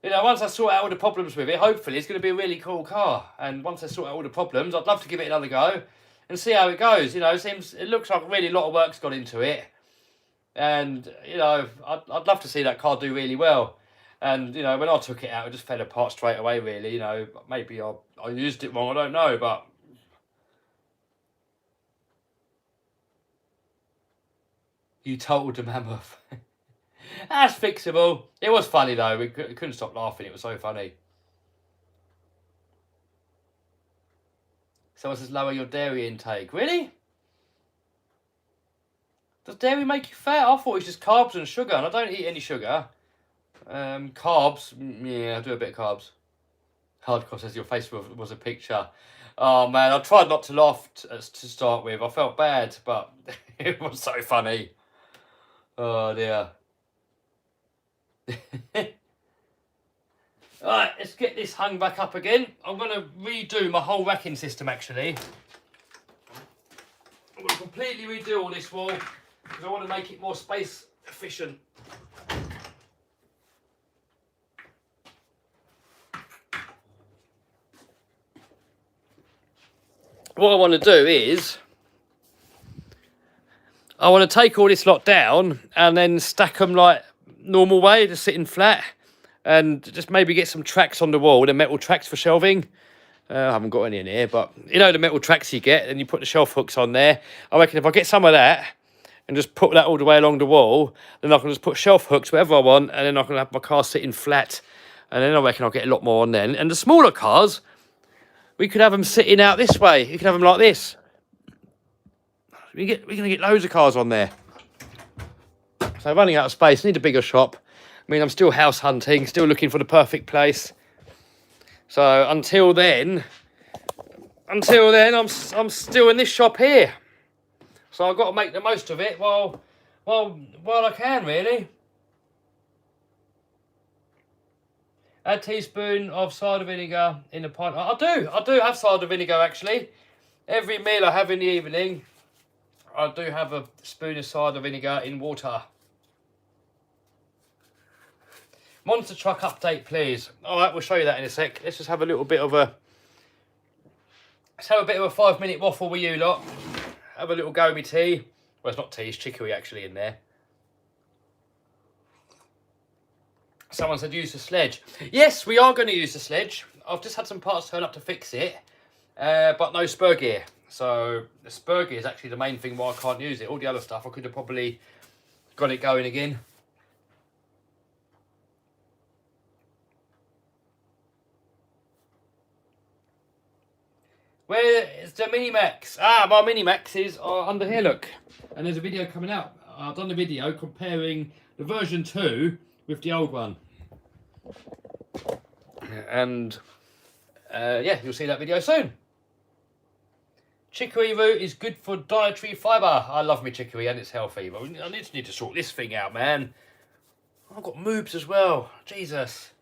you know, once I sort out all the problems with it, hopefully it's going to be a really cool car. And once I sort out all the problems, I'd love to give it another go and see how it goes. You know, it looks like really a lot of work's gone into it. And, you know, I'd love to see that car do really well. And, you know, when I took it out, it just fell apart straight away, really. You know, maybe I used it wrong, I don't know, but... You totaled the Mammoth. That's fixable. It was funny, though. We couldn't stop laughing. It was so funny. Someone says, lower your dairy intake. Really? Does dairy make you fat? I thought it's just carbs and sugar, and I don't eat any sugar. Carbs, yeah, I do a bit of carbs. Hardcore says your face was a picture. Oh man, I tried not to laugh to start with. I felt bad, but it was so funny. Oh dear. Alright, let's get this hung back up again. I'm going to redo my whole racking system actually. I'm going to completely redo all this wall because I want to make it more space efficient. What I want to do is, I want to take all this lot down and then stack them like normal way, just sitting flat, and just maybe get some tracks on the wall, the metal tracks for shelving. I haven't got any in here, but you know the metal tracks you get, and you put the shelf hooks on there. I reckon if I get some of that and just put that all the way along the wall, then I can just put shelf hooks wherever I want, and then I can have my car sitting flat, and then I reckon I'll get a lot more on then. And the smaller cars, we could have them sitting out this way. You could have them like this. We're going to get loads of cars on there. So running out of space, need a bigger shop. I mean, I'm still house hunting, still looking for the perfect place. So until then, I'm still in this shop here. So I've got to make the most of it while I can, really. Add teaspoon of cider vinegar in a pint. I do have cider vinegar, actually. Every meal I have in the evening, I do have a spoon of cider vinegar in water. Monster truck update, please. All right, we'll show you that in a sec. Let's just have a little bit of a... Let's have a bit of a 5-minute waffle with you lot. Have a little go with me tea. Well, it's not tea, it's chicory actually in there. Someone said use the sledge. Yes, we are going to use the sledge. I've just had some parts turn up to fix it, but no spur gear. So the spur gear is actually the main thing why I can't use it. All the other stuff I could have probably got it going again. Where is the Minimax? Ah, my Minimaxes are under here, look. And there's a video coming out. I've done a video comparing the version 2 with the old one. And yeah, you'll see that video soon. Chicory root is good for dietary fibre. I love me chicory and it's healthy. But I just need to sort this thing out, man. I've got moobs as well. Jesus.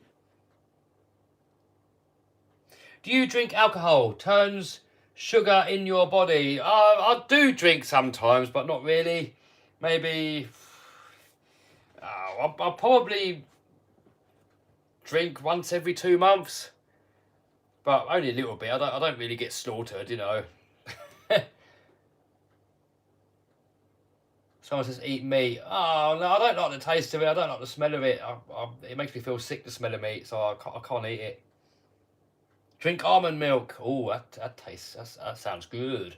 Do you drink alcohol? Turns sugar in your body. I do drink sometimes, but not really. Maybe... I'll probably drink once every 2 months. But only a little bit. I don't really get slaughtered, you know. Someone says eat meat. Oh, no, I don't like the taste of it. I don't like the smell of it. It makes me feel sick, the smell of meat, so I can't eat it. Drink almond milk. Oh, that tastes, that sounds good.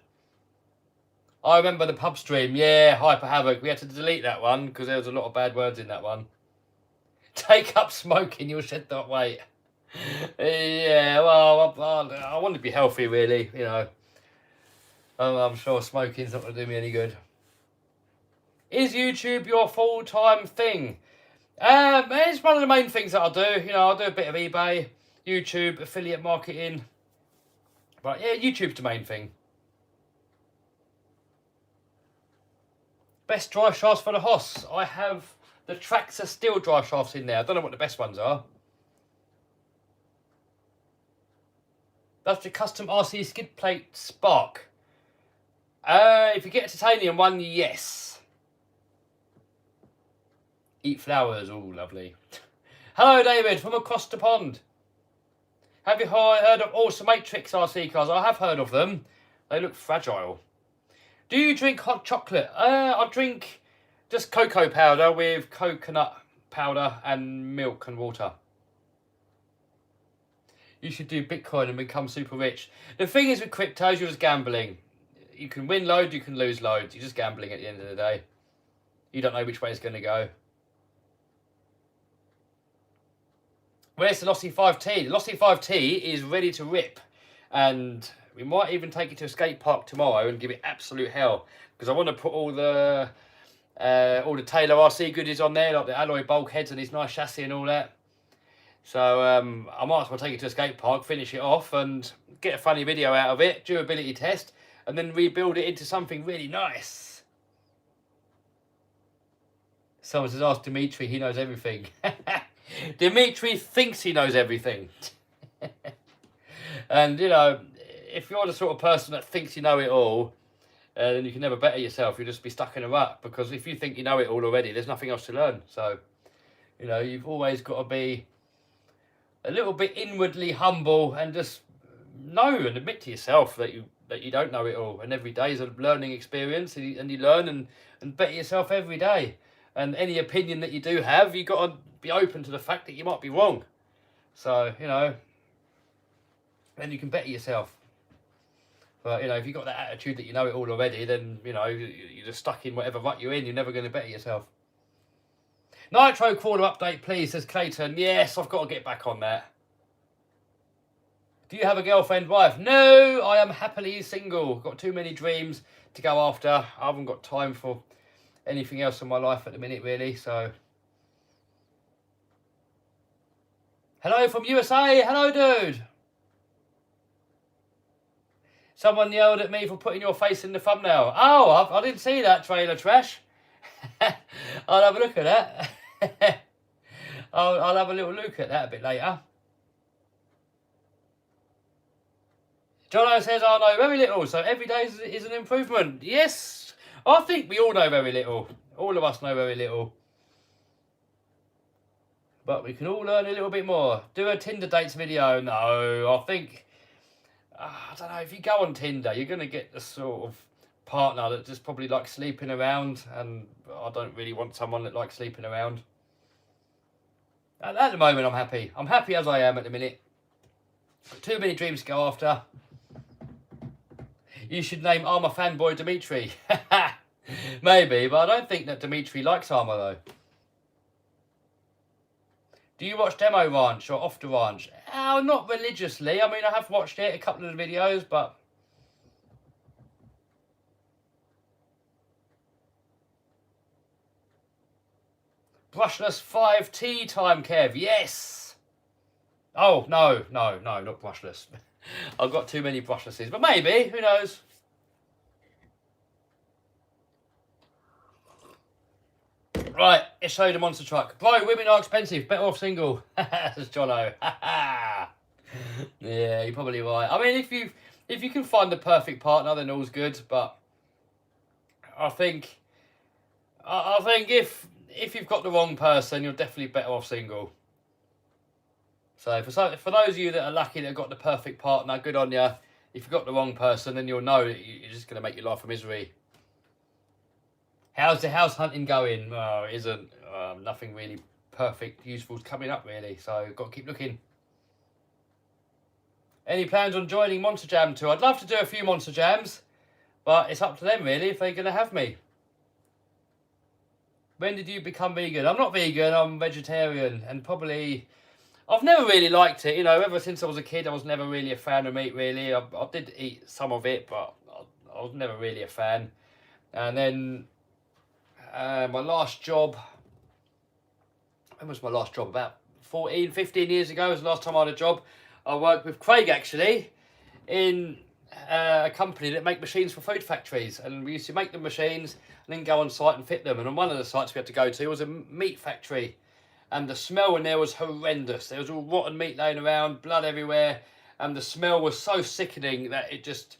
I remember the pub stream. Yeah, Hyper Havoc. We had to delete that one because there was a lot of bad words in that one. Take up smoking, you'll shed that weight. Yeah, well, I want to be healthy, really, you know. I'm sure smoking's not going to do me any good. Is YouTube your full-time thing? It's one of the main things that I do. You know, I do a bit of eBay, YouTube, affiliate marketing. But yeah, YouTube's the main thing. Best drive shafts for the Hoss. I have the Traxxas steel drive shafts in there. I don't know what the best ones are. That's the custom RC skid plate spark. If you get a titanium one, yes. Eat flowers, oh lovely. Hello David, from across the pond. Have you heard of Awesome Matrix RC cars? I have heard of them. They look fragile. Do you drink hot chocolate? I drink just cocoa powder with coconut powder and milk and water. You should do Bitcoin and become super rich. The thing is with cryptos, you're just gambling. You can win loads, you can lose loads. You're just gambling at the end of the day. You don't know which way it's going to go. Where's the Losi 5T? The Losi 5T is ready to rip. And we might even take it to a skate park tomorrow and give it absolute hell. Because I want to put all the Taylor RC goodies on there, like the alloy bulkheads and his nice chassis and all that. So I might as well take it to a skate park, finish it off and get a funny video out of it, durability test, and then rebuild it into something really nice. Someone says, ask Dimitri, he knows everything. Dimitri thinks he knows everything. And, you know, if you're the sort of person that thinks you know it all, then you can never better yourself. You'll just be stuck in a rut. Because if you think you know it all already, there's nothing else to learn. So, you know, you've always got to be a little bit inwardly humble and just know and admit to yourself that you don't know it all. And every day is a learning experience, and you learn and better yourself every day. And any opinion that you do have, you've got to be open to the fact that you might be wrong. So, you know, then you can better yourself. But, you know, if you've got that attitude that you know it all already, then, you know, you're just stuck in whatever rut you're in. You're never going to better yourself. Nitro Crawler update, please, says Clayton. Yes, I've got to get back on that. Do you have a girlfriend, wife? No, I am happily single. Got too many dreams to go after. I haven't got time for anything else in my life at the minute, really, so. Hello from USA. Hello, dude. Someone yelled at me for putting your face in the thumbnail. Oh, I didn't see that, Trailer Trash. I'll have a look at that. I'll have a little look at that a bit later. Jono says, I know very little, so every day is an improvement. Yes, I think we all know very little. All of us know very little. But we can all learn a little bit more. Do a Tinder dates video. No, I think, I don't know, if you go on Tinder, you're going to get the sort of partner that just probably likes sleeping around. And I don't really want someone that likes sleeping around. At the moment, I'm happy. I'm happy as I am at the minute. Too many dreams to go after. You should name Armour fanboy Dimitri. Maybe, but I don't think that Dimitri likes Armour though. Do you watch Demo Ranch or Off the Ranch? Oh, not religiously. I mean, I have watched it, a couple of the videos, but... Brushless 5 tea time, Kev. Yes! Oh, no, not brushless. I've got too many brushlesses, but maybe, who knows? Right, let's show you the monster truck. Bro, women are expensive, better off single. Says Jono. Yeah, you're probably right. I mean, if you can find the perfect partner, then all's good, but I think if you've got the wrong person, you're definitely better off single. So for those of you that are lucky that have got the perfect partner, good on you. If you've got the wrong person, then you'll know that you're just going to make your life a misery. How's the house hunting going? Oh, it isn't. Nothing really perfect, useful coming up really. So got to keep looking. Any plans on joining Monster Jam too? I'd love to do a few Monster Jams, but it's up to them really if they're going to have me. When did you become vegan? I'm not vegan. I'm vegetarian, and probably. I've never really liked it, you know, ever since I was a kid, I was never really a fan of meat, really. I did eat some of it, but I was never really a fan. And then my last job, when was my last job? About 14, 15 years ago was the last time I had a job. I worked with Craig, actually, in a company that make machines for food factories. And we used to make the machines and then go on site and fit them. And on one of the sites we had to go to was a meat factory. And the smell in there was horrendous. There was all rotten meat laying around, blood everywhere. And the smell was so sickening that it just...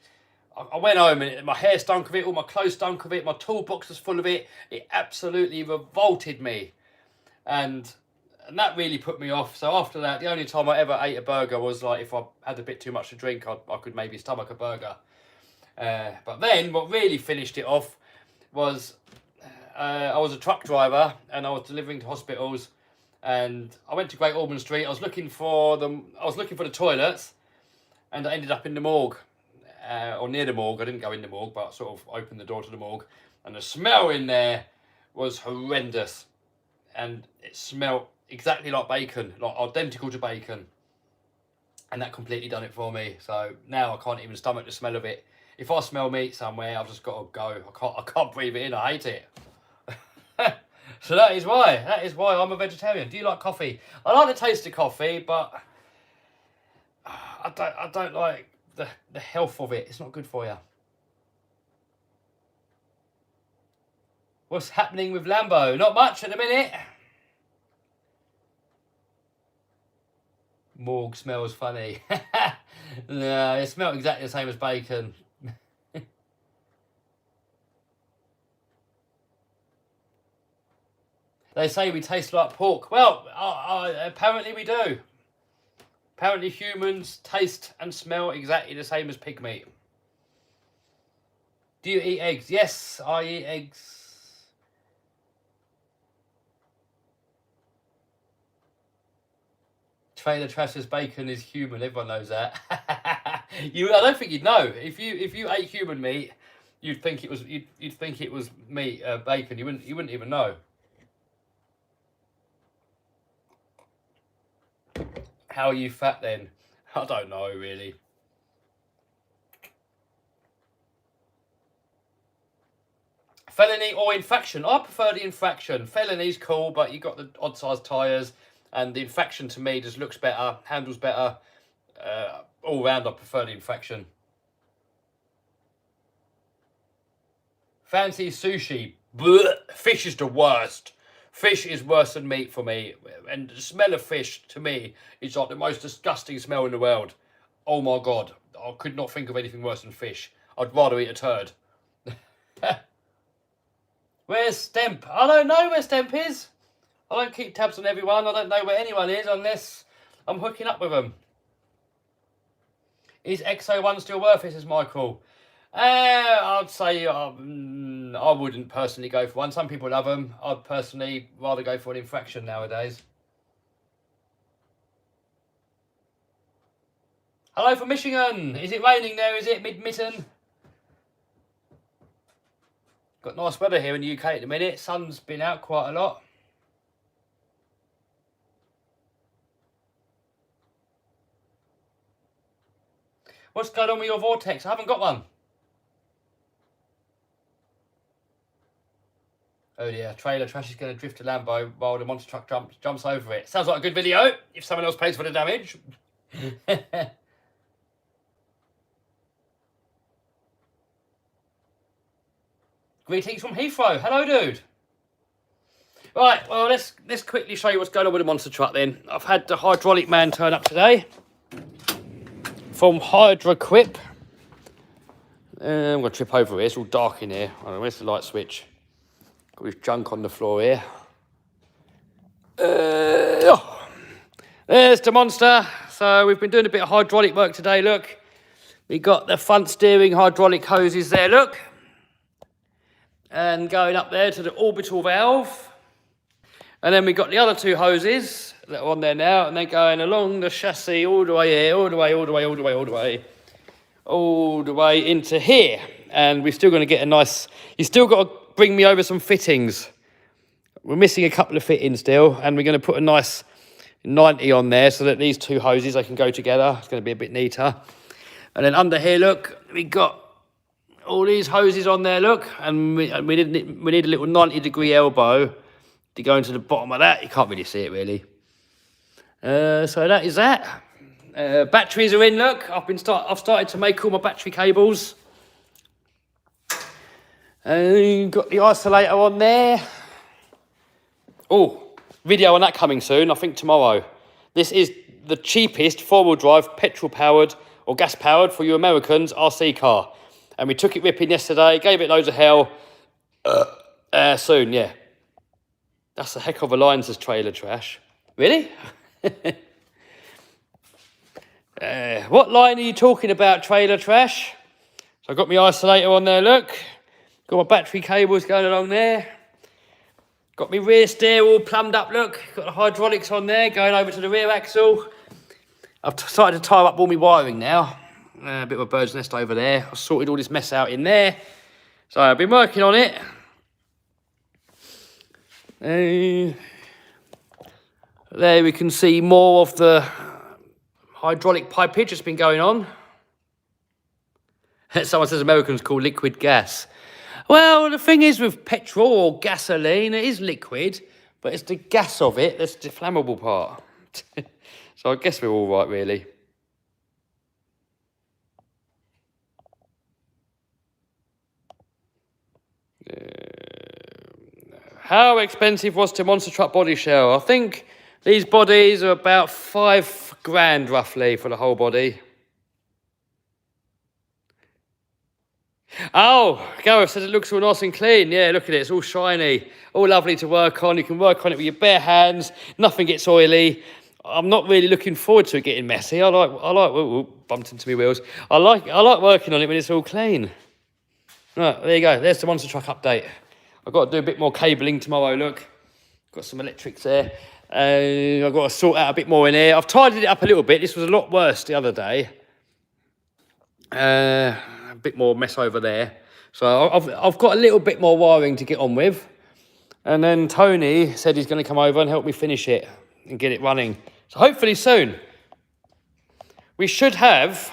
I went home and my hair stunk of it, all my clothes stunk of it, my toolbox was full of it. It absolutely revolted me. And that really put me off. So after that, the only time I ever ate a burger was like if I had a bit too much to drink, I could maybe stomach a burger. But then what really finished it off was I was a truck driver and I was delivering to hospitals. And I went to Great Ormond Street. I was looking for the toilets, and I ended up in the morgue, or near the morgue. I didn't go in the morgue, but I sort of opened the door to the morgue, and the smell in there was horrendous, and it smelled exactly like bacon, like identical to bacon, and that completely done it for me. So now I can't even stomach the smell of it. If I smell meat somewhere, I've just got to go. I can't breathe it in. I hate it. So that is why I'm a vegetarian. Do you like coffee? I like the taste of coffee, but I don't like the health of it. It's not good for you. What's happening with Lambo? Not much at the minute. Morgue smells funny. No, it smells exactly the same as bacon. They say we taste like pork. Well, apparently we do. Apparently humans taste and smell exactly the same as pig meat. Do you eat eggs? Yes, I eat eggs. Trailer Trash says bacon is human. Everyone knows that. I don't think you'd know. If you ate human meat, you'd think it was meat, bacon. You wouldn't even know. How are you fat then? I don't know really. Felony or infraction? I prefer the infraction. Felony's cool, but you got the odd size tyres, and the infraction to me just looks better, handles better. All round I prefer the infraction. Fancy sushi. Blech. Fish is the worst. Fish is worse than meat for me. And the smell of fish, to me, is like the most disgusting smell in the world. Oh my God. I could not think of anything worse than fish. I'd rather eat a turd. Where's Stemp? I don't know where Stemp is. I don't keep tabs on everyone. I don't know where anyone is unless I'm hooking up with them. Is XO1 still worth it, says Michael? I'd say I wouldn't personally go for one. Some people love them. I'd personally rather go for an infraction nowadays. Hello from Michigan. Is it raining there? Is it mid-mitten? Got nice weather here in the UK at the minute. Sun's been out quite a lot. What's going on with your vortex? I haven't got one. Oh yeah, trailer trash is going to drift a Lambo while the monster truck jumps over it. Sounds like a good video if someone else pays for the damage. Greetings from Heathrow. Hello, dude. Right, well, let's quickly show you what's going on with the monster truck then. I've had the hydraulic man turn up today from Hydroquip. I'm going to trip over here. It's all dark in here. I don't know, where's the light switch? Got his junk on the floor here. There's the monster. So we've been doing a bit of hydraulic work today, look. We got the front steering hydraulic hoses there, look. And going up there to the orbital valve. And then we've got the other two hoses that are on there now, and they're going along the chassis all the way here, all the way into here. And we're still going to get a nice... You still got to bring me over some fittings. We're missing a couple of fittings still, and we're going to put a nice 90 on there so that these two hoses, they can go together. It's going to be a bit neater. And then under here, look, we got all these hoses on there, look, and we need a little 90-degree elbow to go into the bottom of that. You can't really see it, really. So that is that. Batteries are in, look. I've started to make all my battery cables. Got the isolator on there. Oh, video on that coming soon, I think tomorrow. This is the cheapest four-wheel drive, petrol-powered or gas-powered for you Americans RC car. And we took it ripping yesterday, gave it loads of hell. Soon, yeah. That's a heck of a line, says trailer trash. Really? What line are you talking about, trailer trash? So I've got my isolator on there, look. Got my battery cables going along there. Got my rear steer all plumbed up, look. Got the hydraulics on there, going over to the rear axle. I've started to tie up all my wiring now. A bit of a bird's nest over there. I've sorted all this mess out in there. So I've been working on it. There we can see more of the hydraulic pipage that's been going on. Someone says Americans call liquid gas. Well, the thing is with petrol or gasoline, it is liquid, but it's the gas of it that's the flammable part. So I guess we're all right, really. How expensive was the monster truck body shell? I think these bodies are about £5,000 roughly for the whole body. Oh, Gareth says it looks all nice and clean. Yeah, look at it. It's all shiny, all lovely to work on. You can work on it with your bare hands. Nothing gets oily. I'm not really looking forward to it getting messy. I like. Ooh, bumped into my wheels. I like working on it when it's all clean. Right, there you go. There's the monster truck update. I've got to do a bit more cabling tomorrow, look. Got some electrics there. I've got to sort out a bit more in here. I've tidied it up a little bit. This was a lot worse the other day. A bit more mess over there. So I've got a little bit more wiring to get on with. And then Tony said he's going to come over and help me finish it and get it running. So hopefully soon. We should have...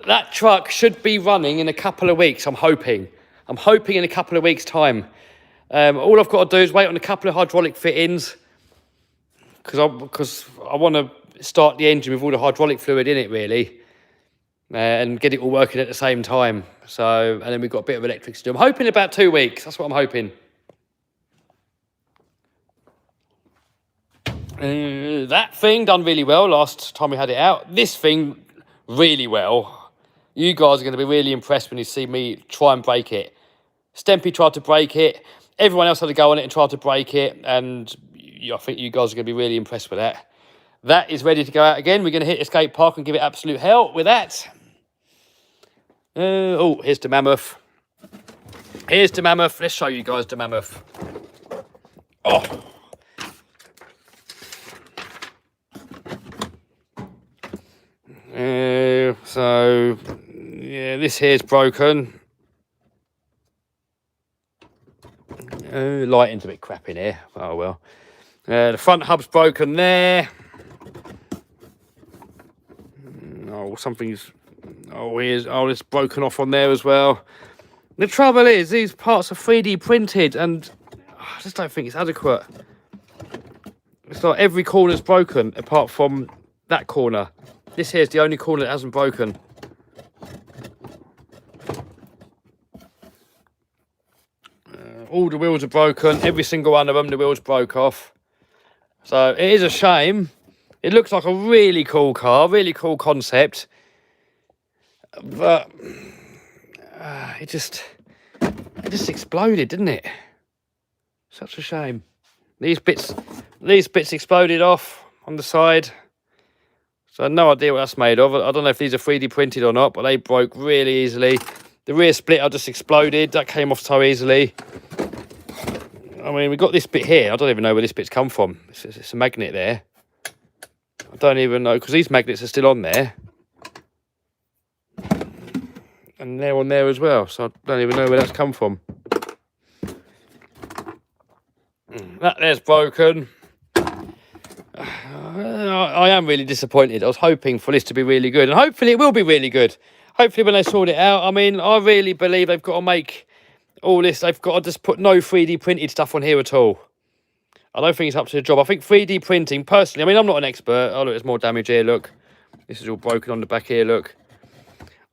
That truck should be running in a couple of weeks, I'm hoping. I'm hoping in a couple of weeks' time. All I've got to do is wait on a couple of hydraulic fittings because I want to start the engine with all the hydraulic fluid in it, really. and get it all working at the same time. So, and then we've got a bit of electrics to do. I'm hoping about 2 weeks. That's what I'm hoping. That thing done really well last time we had it out. This thing really well. You guys are going to be really impressed when you see me try and break it. Stempy tried to break it. Everyone else had to go on it and tried to break it. And I think you guys are going to be really impressed with that. That is ready to go out again. We're going to hit Escape Park and give it absolute hell with that. Oh, here's the Mammoth. Here's the Mammoth. Let's show you guys the Mammoth. Oh. So, yeah, this here's broken. Lighting's a bit crap in here. Oh, well. The front hub's broken there. Oh, something's... Oh, it's broken off on there as well. The trouble is, these parts are 3D printed, and I just don't think it's adequate. It's like every corner's broken, apart from that corner. This here's the only corner that hasn't broken. All the wheels are broken. Every single one of them, the wheels broke off. So it is a shame. It looks like a really cool car, really cool concept. But it just exploded, didn't it? Such a shame. These bits exploded off on the side. So I have no idea what that's made of. I don't know if these are 3D printed or not, but they broke really easily. The rear splitter just exploded. That came off so easily. I mean, we got this bit here. I don't even know where this bit's come from. It's a magnet there. I don't even know, because these magnets are still on there. And they're on there as well, so I don't even know where that's come from. That there's broken. I am really disappointed. I was hoping for this to be really good, and hopefully it will be really good. Hopefully when they sort it out, I mean, I really believe they've got to make all this, they've got to just put no 3D printed stuff on here at all. I don't think it's up to the job. I think 3D printing, personally, I mean, I'm not an expert. Oh, look, there's more damage here, look. This is all broken on the back here, look.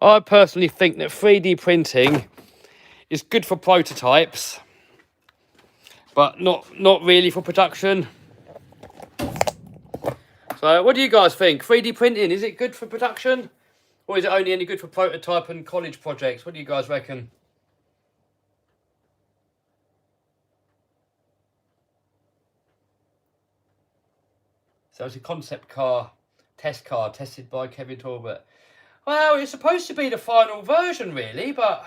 I personally think that 3D printing is good for prototypes, but not really for production. So what do you guys think? 3D printing, is it good for production? Or is it only any good for prototype and college projects? What do you guys reckon? So it's a concept car, test car, tested by Kevin Talbot. Well, it's supposed to be the final version, really, but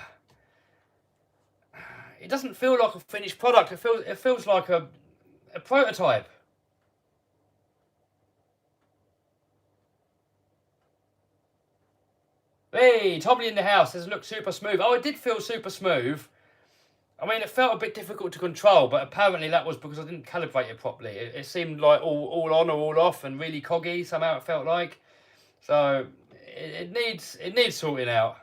it doesn't feel like a finished product. It feels like a prototype. Hey, Tommy in the house says, look super smooth. Oh, it did feel super smooth. I mean, it felt a bit difficult to control, but apparently that was because I didn't calibrate it properly. It seemed like all on or all off and really coggy, somehow it felt like. So it needs sorting out.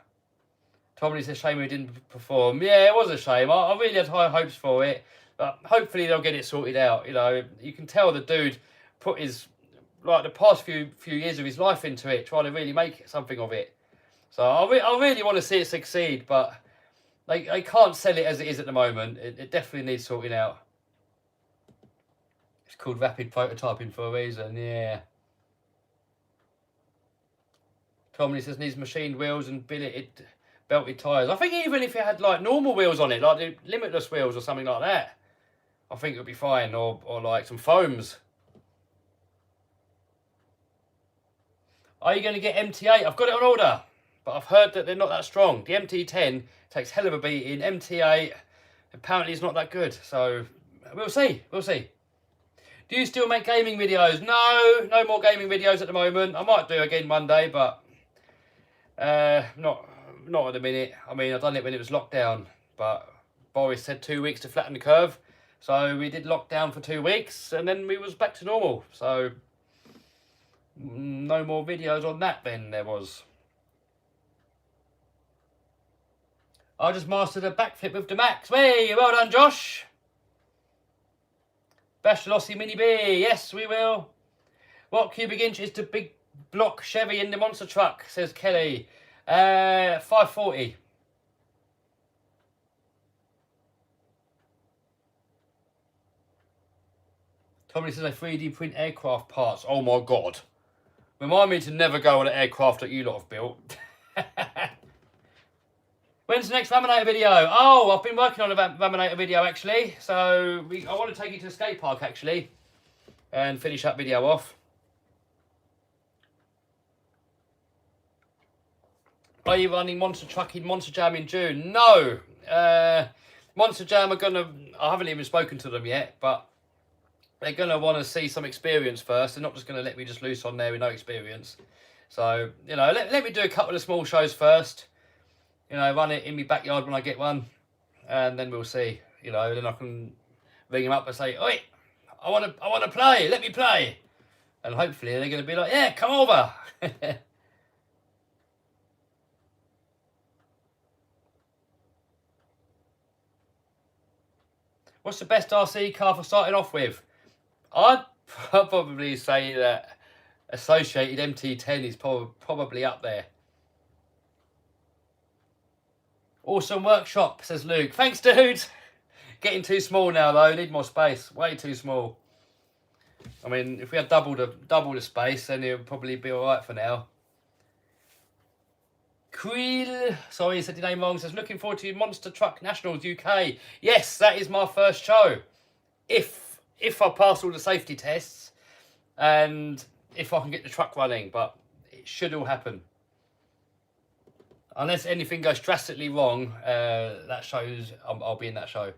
Tommy, it's a shame we didn't perform. Yeah, it was a shame. I really had high hopes for it, but hopefully they'll get it sorted out. You know, you can tell the dude put his, like, the past few years of his life into it, trying to really make something of it. So I really want to see it succeed, but they can't sell it as it is at the moment. It definitely needs sorting out. It's called rapid prototyping for a reason, yeah. Tommy says needs machined wheels and belted tyres. I think even if it had like normal wheels on it, like the limitless wheels or something like that, I think it would be fine, or like some foams. Are you going to get MT8? I've got it on order, but I've heard that they're not that strong. The MT10 takes hell of a beating. MT8 apparently is not that good, so we'll see. We'll see. Do you still make gaming videos? No more gaming videos at the moment. I might do again one day, but not at the minute. I mean, I've done it when it was lockdown, but Boris said 2 weeks to flatten the curve, so we did lockdown for 2 weeks, and then we was back to normal. So no more videos on that then there was. I just mastered a backflip with the Max. Hey, well done, Josh. Bash the Losi Mini B. Yes, we will. What cubic inch is the big block Chevy in the monster truck, says Kelly. 540. Tommy says they 3D print aircraft parts. Oh my god. Remind me to never go on an aircraft that you lot have built. When's the next Raminator video? Oh, I've been working on a Raminator video actually. So I want to take you to the skate park actually. And finish that video off. Are you running Monster Truck in Monster Jam in June? No. Monster Jam are I haven't even spoken to them yet, but they're going to want to see some experience first. They're not just going to let me just loose on there with no experience. So, you know, let me do a couple of small shows first. You know, run it in my backyard when I get one. And then we'll see. You know, then I can ring them up and say, oi, I want to play. Let me play. And hopefully they're going to be like, yeah, come over. What's the best RC car for starting off with? I'd probably say that Associated MT10 is probably up there. Awesome workshop, says Luke. Thanks, dude. Getting too small now, though. Need more space. Way too small. I mean, if we had double the space, then it would probably be all right for now. Creel, sorry, he said your name wrong. Says looking forward to Monster Truck Nationals UK. Yes, that is my first show. If I pass all the safety tests and if I can get the truck running, but it should all happen. Unless anything goes drastically wrong, that shows I'll be in that show.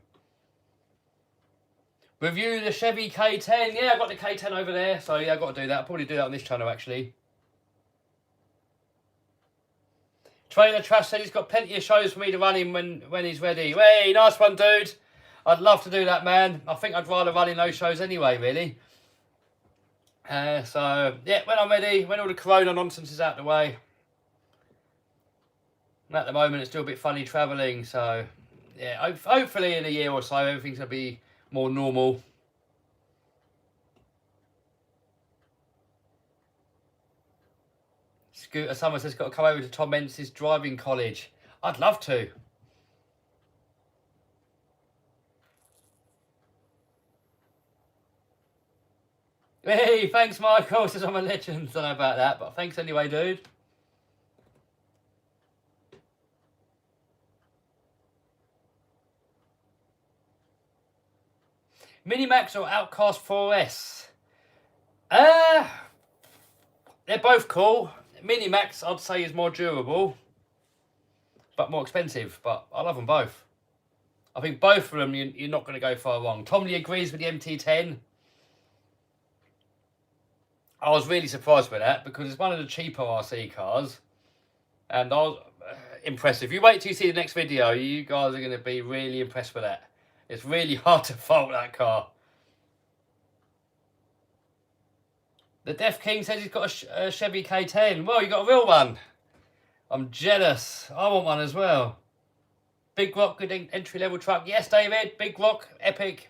Review the Chevy K10. Yeah, I've got the K10 over there, so yeah, I've got to do that. I'll probably do that on this channel actually. Trailer Trash said he's got plenty of shows for me to run him when he's ready. Hey, nice one, dude. I'd love to do that, man. I think I'd rather run in those shows anyway, really. So, yeah, when I'm ready, when all the corona nonsense is out the way. And at the moment, it's still a bit funny travelling. So, yeah, hopefully in a year or so, everything's going to be more normal. Scooter Summer says got to come over to Tom Mentz's driving college. I'd love to. Hey, thanks, Michael. Says I'm a legend. Don't know about that, but thanks anyway, dude. Minimax or Outcast 4S? They're both cool. Minimax, I'd say, is more durable, but more expensive. But I love them both. I think both of them, you're not going to go far wrong. Tom Lee agrees with the MT10. I was really surprised by that because it's one of the cheaper RC cars. And I was impressed. If you wait till you see the next video, you guys are going to be really impressed with that. It's really hard to fault that car. The Deaf King says he's got a Chevy K10. Well, you got a real one. I'm jealous. I want one as well. Big Rock, good entry-level truck. Yes, David. Big Rock, epic.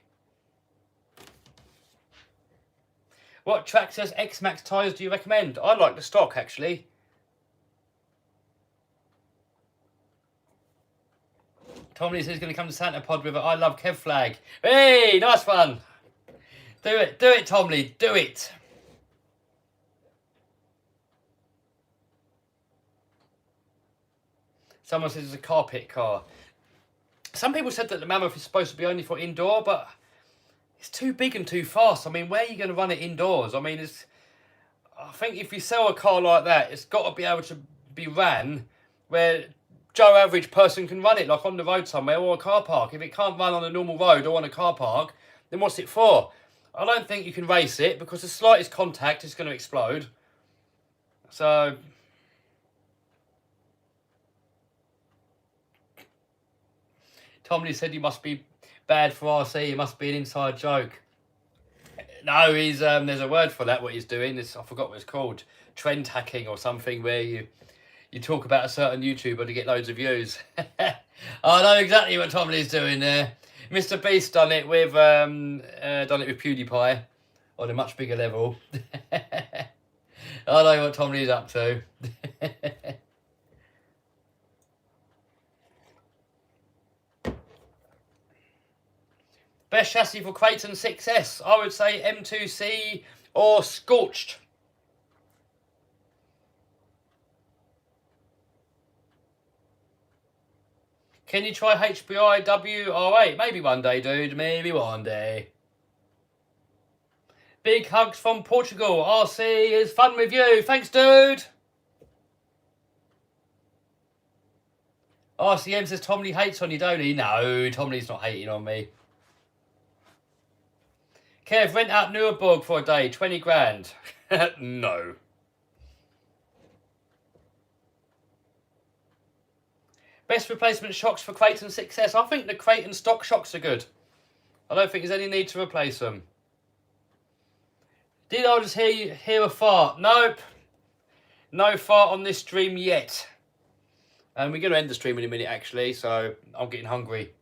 What Traxxas X-Max tyres do you recommend? I like the stock, actually. Tommy says he's going to come to Santa Pod with it. I love Kev Flag. Hey, nice one. Do it, Tommy. Do it. Someone says it's a carpet car. Some people said that the Mammoth is supposed to be only for indoor, but it's too big and too fast. I mean, where are you going to run it indoors? I mean, I think if you sell a car like that, it's got to be able to be ran where Joe average person can run it, like on the road somewhere or a car park. If it can't run on a normal road or on a car park, then what's it for? I don't think you can race it because the slightest contact is going to explode. So Tomley said he must be bad for RC. It must be an inside joke. No, he's there's a word for that. What he's doing is, I forgot what it's called, trend hacking or something, where you talk about a certain YouTuber to get loads of views. I know exactly what Tomley's doing there. Mr. Beast done it with PewDiePie on a much bigger level. I know what Tomley's up to. Best chassis for Creighton 6S, I would say M2C or Scorched. Can you try HBI WR8? Maybe one day, dude. Maybe one day. Big hugs from Portugal. RC is fun with you. Thanks, dude. RCM says Tom Lee hates on you, don't he? No, Tom Lee's not hating on me. Kev, rent out Nuremberg for a day. 20 grand. No. Best replacement shocks for Creighton 6S. I think the Creighton stock shocks are good. I don't think there's any need to replace them. Did I just hear a fart? Nope. No fart on this stream yet. And we're going to end the stream in a minute, actually, so I'm getting hungry.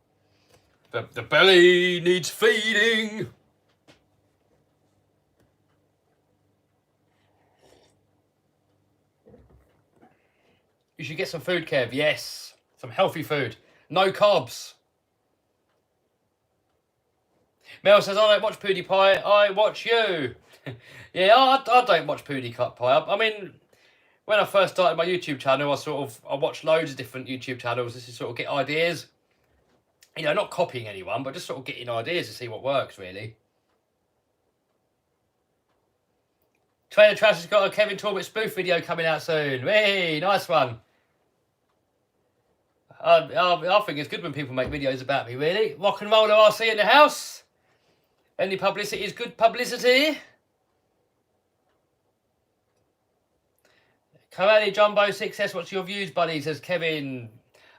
The belly needs feeding. You should get some food, Kev. Yes. Some healthy food. No carbs. Mel says, I don't watch PewDiePie, I watch you. Yeah, I don't watch PewDiePie. I mean, when I first started my YouTube channel, I watched loads of different YouTube channels just to sort of get ideas. You know, not copying anyone, but just sort of getting ideas to see what works, really. Trainer Trash has got a Kevin Talbot spoof video coming out soon. Hey, nice one. I think it's good when people make videos about me, really. Rock and Roller RC in the house. Any publicity is good publicity. Corrali Jumbo 6S, what's your views, buddy? Says Kevin.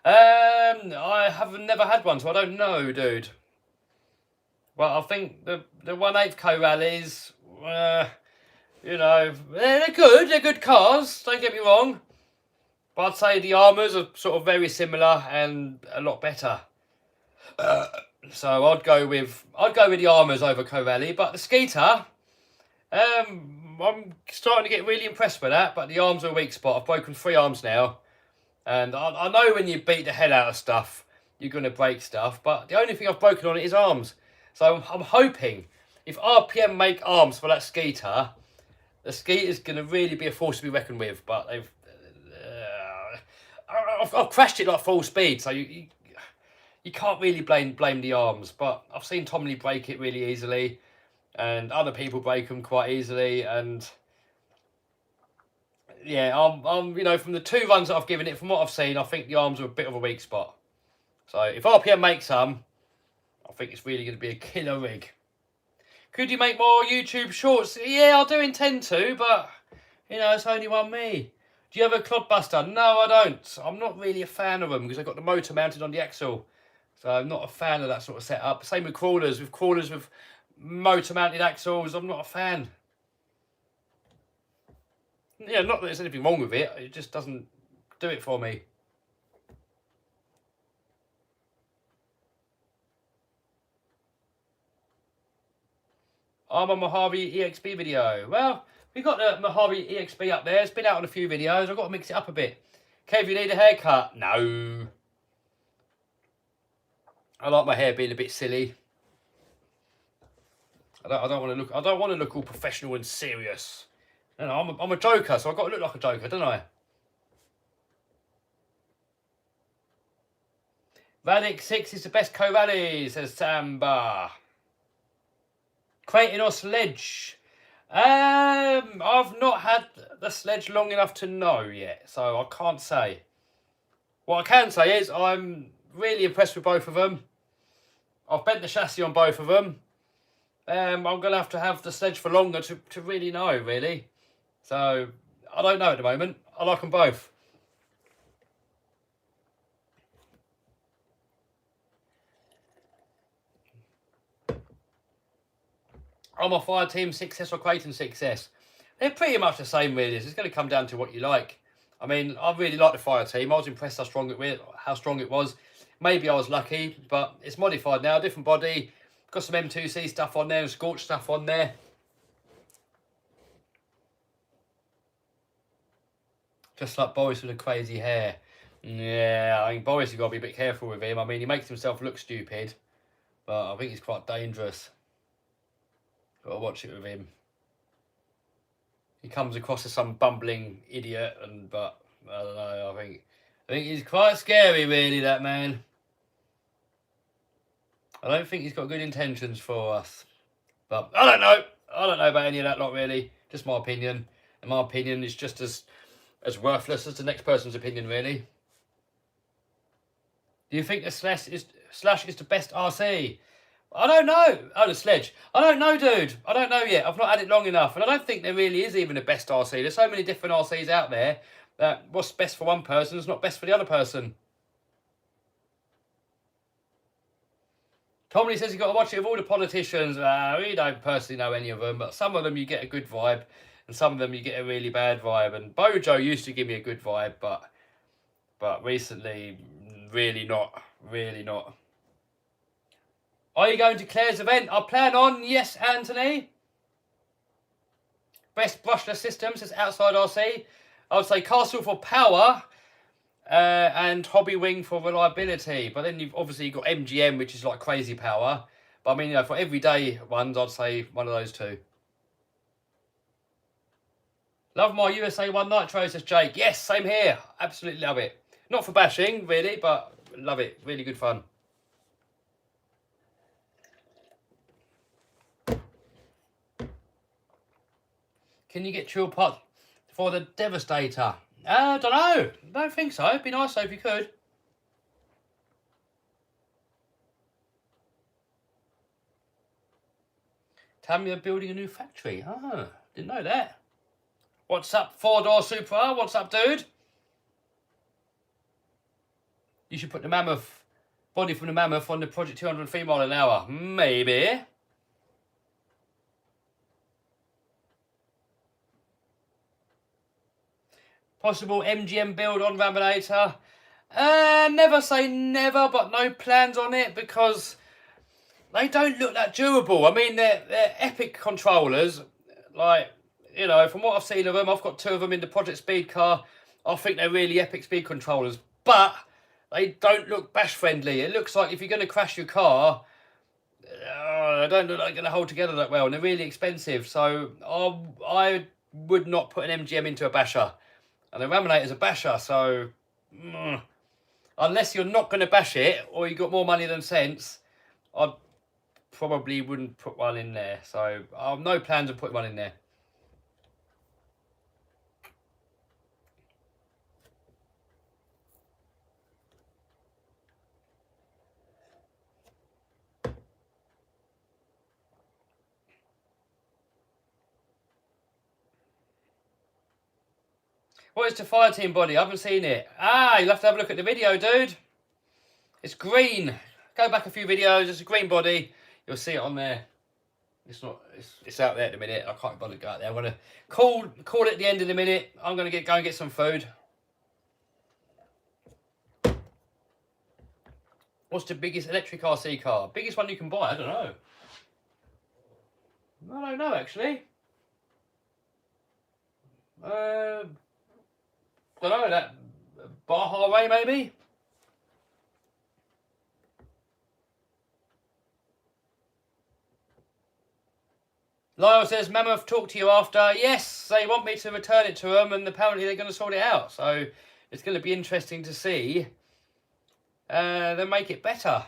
I have never had one, so I don't know, dude. Well, I think the 1/8 Corralis, you know, they're good. They're good cars. Don't get me wrong. But I'd say the Armours are sort of very similar and a lot better. So I'd go with the Armours over Corrali, but the Skeeter, I'm starting to get really impressed with that. But the arms are a weak spot. I've broken 3 arms now, and I know when you beat the hell out of stuff, you're going to break stuff. But the only thing I've broken on it is arms. So I'm hoping if RPM make arms for that Skeeter, the Skeeter's going to really be a force to be reckoned with. But I've crashed it like full speed, so you can't really blame the arms. But I've seen Tom Lee break it really easily, and other people break them quite easily. And yeah, I'm you know, from the 2 runs that I've given it, from what I've seen, I think the arms are a bit of a weak spot. So if RPM makes some, I think it's really going to be a killer rig. Could you make more YouTube shorts? Yeah, I do intend to, but you know, it's only one me. Do you have a clodbuster? No, I don't. I'm not really a fan of them because I've got the motor mounted on the axle. So I'm not a fan of that sort of setup. Same with crawlers. With crawlers with motor mounted axles, I'm not a fan. Yeah, not that there's anything wrong with it. It just doesn't do it for me. I'm on Mojave EXP video. Well, we've got the Mojave EXP up there. It's been out on a few videos. I've got to mix it up a bit. Kev, you need a haircut? No. I like my hair being a bit silly. I don't want to look all professional and serious. You know, I'm a joker, so I've got to look like a joker, don't I? Radic 6 is the best co-rally, says Samba. Creighton or Sledge? I've not had the Sledge long enough to know yet, so I can't say. What I can say is I'm really impressed with both of them. I've bent the chassis on both of them. I'm going to have the Sledge for longer to really know, really. So, I don't know at the moment. I like them both. I'm a Fire Team 6S or Creighton 6S. They're pretty much the same, really. It's going to come down to what you like. I mean, I really like the Fire Team. I was impressed how strong it was. Maybe I was lucky, but it's modified now. Different body. Got some M2C stuff on there and Scorch stuff on there. Just like Boris with the crazy hair. Yeah, I mean, Boris, you've got to be a bit careful with him. I mean, he makes himself look stupid. But I think he's quite dangerous. Got to watch it with him. He comes across as some bumbling idiot, but I don't know. I think he's quite scary, really. That man. I don't think he's got good intentions for us. But I don't know. I don't know about any of that lot, really. Just my opinion. And my opinion is just as worthless as the next person's opinion, really. Do you think the Slash is the best RC? I don't know. Oh, the Sledge. I don't know, dude. I don't know yet. I've not had it long enough. And I don't think there really is even the best RC. There's so many different RCs out there that what's best for one person is not best for the other person. Tommy says you've got to watch it with all the politicians. We don't personally know any of them, but some of them you get a good vibe, and some of them you get a really bad vibe. And Bojo used to give me a good vibe, but recently, really not. Really not. Are you going to Claire's event? I plan on, yes, Anthony. Best brushless systems is outside RC. I would say Castle for power. And Hobby Wing for reliability, but then you've obviously got MGM, which is like crazy power. But I mean, you know, for everyday ones, I'd say one of those two. Love my USA 1 Nitro, says Jake. Yes, same here. Absolutely love it. Not for bashing, really, but love it. Really good fun. Can you get chill pot for the Devastator? I don't know. Don't think so. It'd be nice though if you could. Tell me you're building a new factory. Ah, didn't know that. What's up, 4-door Supra? What's up, dude? You should put the Mammoth, body from the Mammoth on the Project 203 mile an hour. Maybe. Possible MGM build on Raminator. Never say never, but no plans on it because they don't look that durable. I mean, they're epic controllers. Like, you know, from what I've seen of them, I've got 2 of them in the Project Speed car. I think they're really epic speed controllers, but they don't look bash friendly. It looks like if you're going to crash your car, they don't look like they're going to hold together that well, and they're really expensive. So I would not put an MGM into a basher. And the Raminator's a basher, so unless you're not going to bash it or you got more money than sense, I probably wouldn't put one in there. So I have no plans of putting one in there. What is the fire team body? I haven't seen it. You'll have to have a look at the video, dude. It's green. Go back a few videos. It's a green body. You'll see it on there. It's not. It's out there at the minute. I can't bother to go out there. I'm gonna call it at the end of the minute. I'm gonna go and get some food. What's the biggest electric RC car? Biggest one you can buy? I don't know. I don't know actually. I don't know, that Baja Ray maybe? Lyle says, Mammoth talk to you after. Yes, they want me to return it to them and apparently they're going to sort it out. So it's going to be interesting to see them make it better.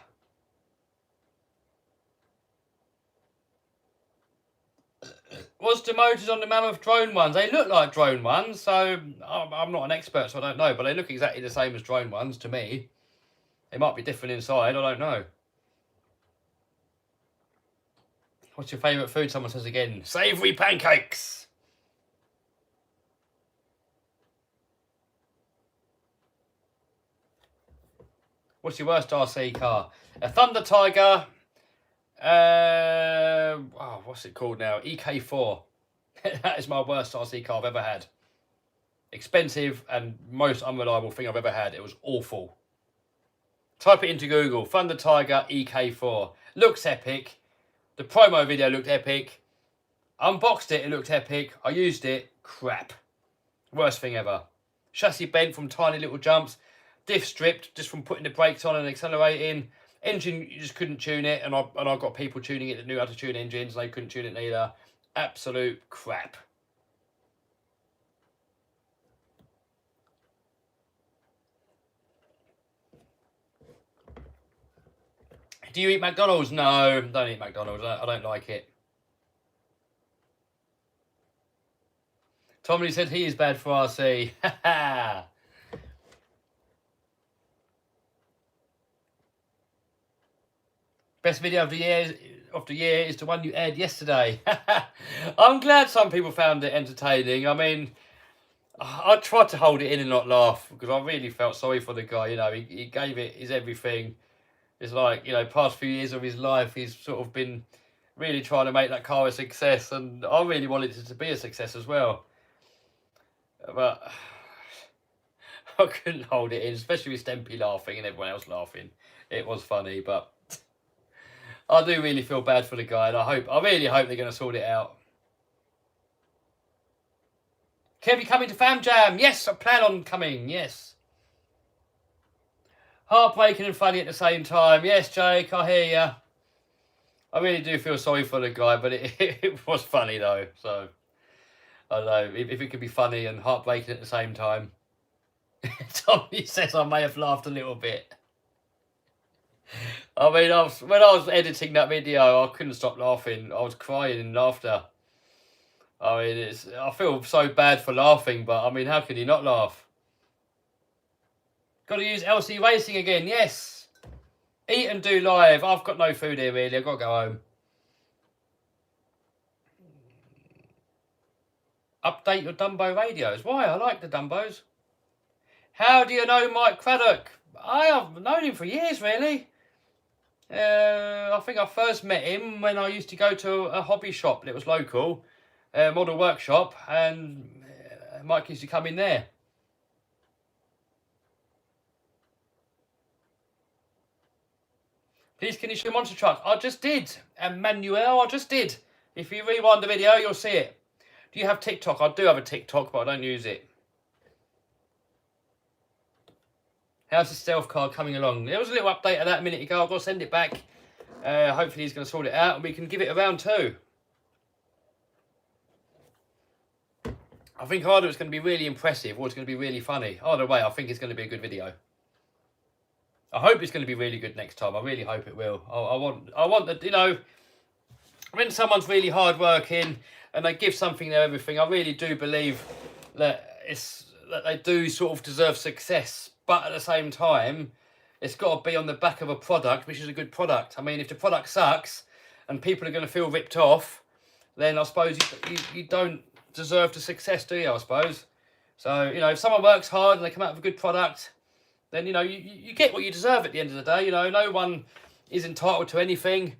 Was the motors on the Mammoth drone ones? They look like drone ones, so I'm not an expert, so I don't know, but they look exactly the same as drone ones to me. They might be different inside, I don't know. What's your favourite food? Someone says again. Savoury pancakes. What's your worst RC car? A Thunder Tiger. What's it called now? EK4. That is my worst RC car I've ever had. Expensive and most unreliable thing I've ever had. It was awful. Type it into Google. Thunder Tiger EK4. Looks epic. The promo video looked epic. Unboxed it, it looked epic. I used it. Crap. Worst thing ever. Chassis bent from tiny little jumps. Diff stripped just from putting the brakes on and accelerating. Engine, you just couldn't tune it, and I got people tuning it that knew how to tune engines, and they couldn't tune it neither. Absolute crap. Do you eat McDonald's? No, don't eat McDonald's. I don't like it. Tommy said he is bad for RC. Best video of the year is the one you aired yesterday. I'm glad some people found it entertaining. I mean, I tried to hold it in and not laugh because I really felt sorry for the guy. You know, he gave it his everything. It's like, you know, past few years of his life, he's sort of been really trying to make that car a success, and I really wanted it to be a success as well. But I couldn't hold it in, especially with Stempy laughing and everyone else laughing. It was funny, but I do really feel bad for the guy, and I really hope they're going to sort it out. Kev, you coming to Fam Jam? Yes, I plan on coming, yes. Heartbreaking and funny at the same time. Yes, Jake, I hear you. I really do feel sorry for the guy, but it was funny though, so I don't know, if it could be funny and heartbreaking at the same time. Tommy says I may have laughed a little bit. I mean, when I was editing that video, I couldn't stop laughing. I was crying in laughter. I mean, I feel so bad for laughing, but I mean, how can you not laugh? Got to use LC Racing again, yes. Eat and do live. I've got no food here, really. I've got to go home. Update your Dumbo radios. Why? I like the Dumbos. How do you know Mike Craddock? I have known him for years, really. I think I first met him when I used to go to a hobby shop that was local, Model Workshop, and Mike used to come in there. Please, can you show Monster Truck? I just did. And Manuel, I just did. If you rewind the video, you'll see it. Do you have TikTok? I do have a TikTok, but I don't use it. How's the stealth car coming along? There was a little update of that a minute ago. I've got to send it back. Hopefully he's going to sort it out and we can give it a round 2. I think either it's going to be really impressive or it's going to be really funny. Either way, I think it's going to be a good video. I hope it's going to be really good next time. I really hope it will. I want that, you know, when someone's really hard working and they give something their everything, I really do believe that they do sort of deserve success. But at the same time, it's got to be on the back of a product, which is a good product. I mean, if the product sucks and people are going to feel ripped off, then I suppose you don't deserve the success, do you, I suppose? So, you know, if someone works hard and they come out with a good product, then, you know, you get what you deserve at the end of the day. You know, no one is entitled to anything.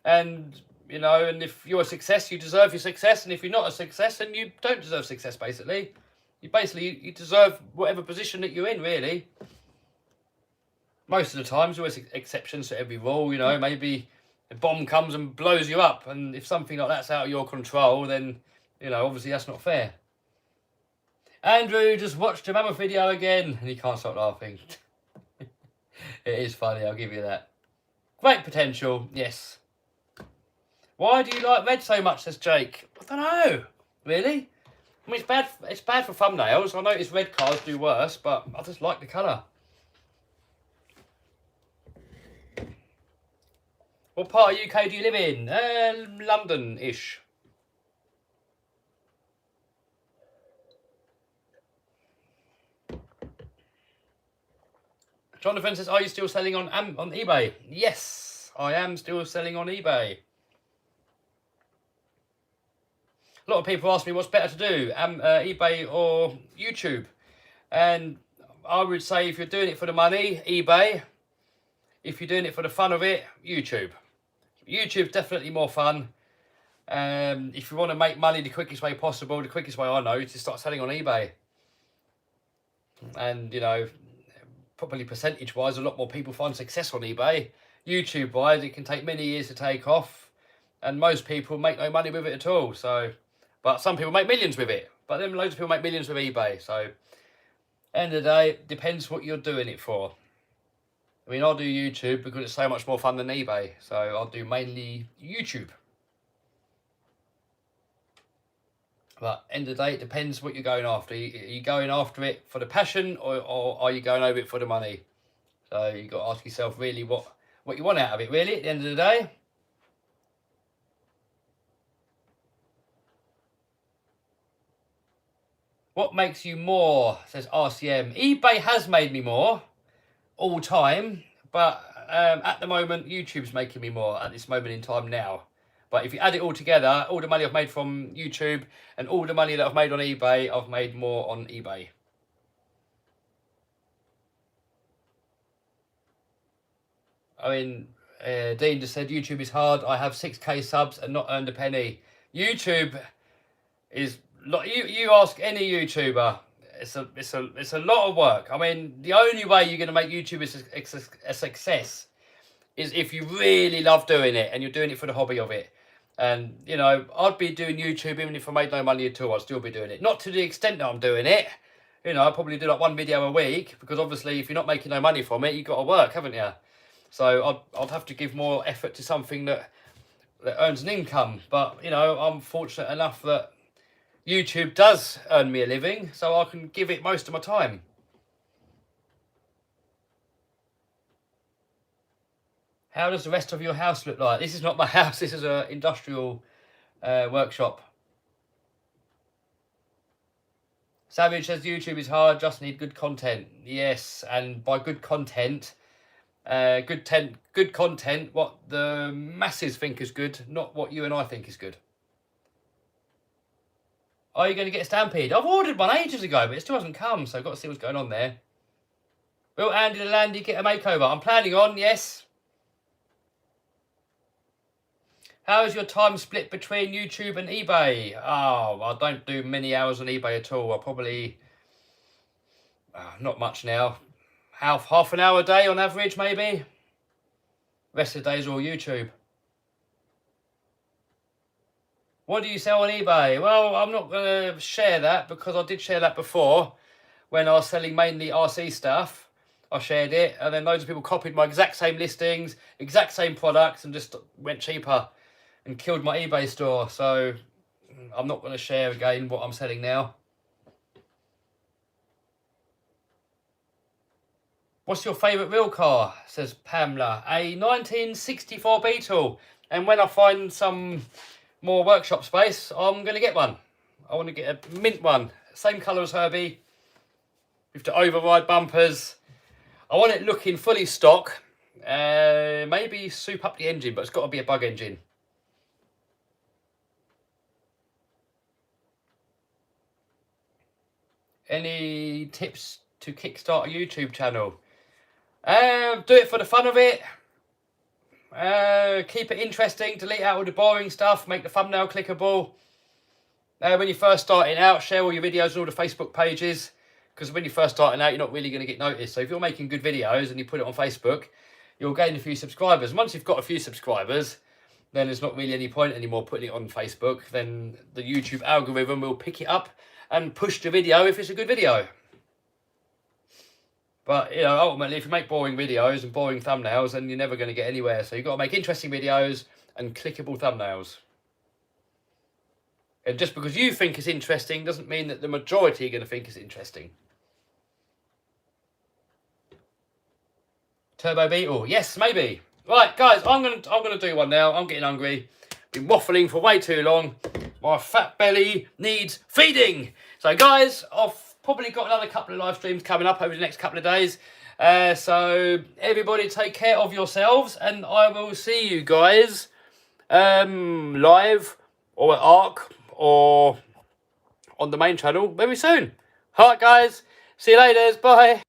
And, you know, and if you're a success, you deserve your success. And if you're not a success, then you don't deserve success, basically. You deserve whatever position that you're in, really. Most of the time, there's always exceptions to every rule, you know. Maybe a bomb comes and blows you up, and if something like that's out of your control, then, you know, obviously that's not fair. Andrew just watched a Mammoth video again, and he can't stop laughing. It is funny, I'll give you that. Great potential, yes. Why do you like red so much, says Jake? I don't know, really. I mean, it's bad for thumbnails. I notice red cars do worse, but I just like the colour. What part of UK do you live in? London-ish. Jonathan says, are you still selling on eBay? Yes, I am still selling on eBay. A lot of people ask me what's better to do, eBay or YouTube. And I would say if you're doing it for the money, eBay. If you're doing it for the fun of it, YouTube. YouTube's definitely more fun. If you want to make money the quickest way possible, the quickest way I know is to start selling on eBay. And, you know, probably percentage-wise, a lot more people find success on eBay. YouTube-wise, it can take many years to take off. And most people make no money with it at all, so... But some people make millions with it. But then loads of people make millions with eBay. So, end of the day, depends what you're doing it for. I mean, I'll do YouTube because it's so much more fun than eBay. So I'll do mainly YouTube. But end of the day, it depends what you're going after. Are you going after it for the passion, or are you going over it for the money? So you've got to ask yourself really what you want out of it, really, at the end of the day. What makes you more, says RCM. eBay has made me more all time, but at the moment, YouTube's making me more at this moment in time now. But if you add it all together, all the money I've made from YouTube and all the money that I've made on eBay, I've made more on eBay. I mean, Dean just said YouTube is hard. I have 6k subs and not earned a penny. YouTube is, you ask any YouTuber, it's a lot of work. I mean, the only way you're going to make YouTube a success is if you really love doing it and you're doing it for the hobby of it. And, you know, I'd be doing YouTube even if I made no money at all. I'd still be doing it. Not to the extent that I'm doing it. You know, I probably do like one video a week, because obviously if you're not making no money from it, you've got to work, haven't you? So I'd have to give more effort to something that earns an income. But, you know, I'm fortunate enough that YouTube does earn me a living, so I can give it most of my time. How does the rest of your house look like? This is not my house. This is an industrial workshop. Savage says YouTube is hard. Just need good content. Yes, and by good content, good content, what the masses think is good, not what you and I think is good. Are you going to get a Stampede? I've ordered one ages ago, but it still hasn't come, so I've got to see what's going on there. Will Andy the Landy get a makeover? I'm planning on, yes. How is your time split between YouTube and eBay? Oh, I don't do many hours on eBay at all. I probably, not much now. Half an hour a day on average, maybe. Rest of the days all YouTube. What do you sell on eBay? Well, I'm not going to share that, because I did share that before when I was selling mainly RC stuff. I shared it, and then loads of people copied my exact same listings, exact same products, and just went cheaper and killed my eBay store. So I'm not going to share again what I'm selling now. What's your favourite real car? Says Pamela. A 1964 Beetle. And when I find some more workshop space, I'm going to get one. I want to get a mint one. Same colour as Herbie. With the override bumpers. I want it looking fully stock. Maybe soup up the engine, but it's got to be a bug engine. Any tips to kickstart a YouTube channel? Do it for the fun of it. Keep it interesting. Delete out all the boring stuff. Make the thumbnail clickable. When you're first starting out, share all your videos on all the Facebook pages. Because when you're first starting out, you're not really going to get noticed. So if you're making good videos and you put it on Facebook, you'll gain a few subscribers. Once you've got a few subscribers, then there's not really any point anymore putting it on Facebook. Then the YouTube algorithm will pick it up and push the video if it's a good video. But, you know, ultimately, if you make boring videos and boring thumbnails, then you're never going to get anywhere. So you've got to make interesting videos and clickable thumbnails. And just because you think it's interesting doesn't mean that the majority are going to think it's interesting. Turbo Beetle. Yes, maybe. Right, guys, I'm gonna do one now. I'm getting hungry. Been waffling for way too long. My fat belly needs feeding. So, guys, I've probably got another couple of live streams coming up over the next couple of days. So, everybody take care of yourselves, and I will see you guys live or at ARC or on the main channel very soon. All right, guys. See you later. Bye.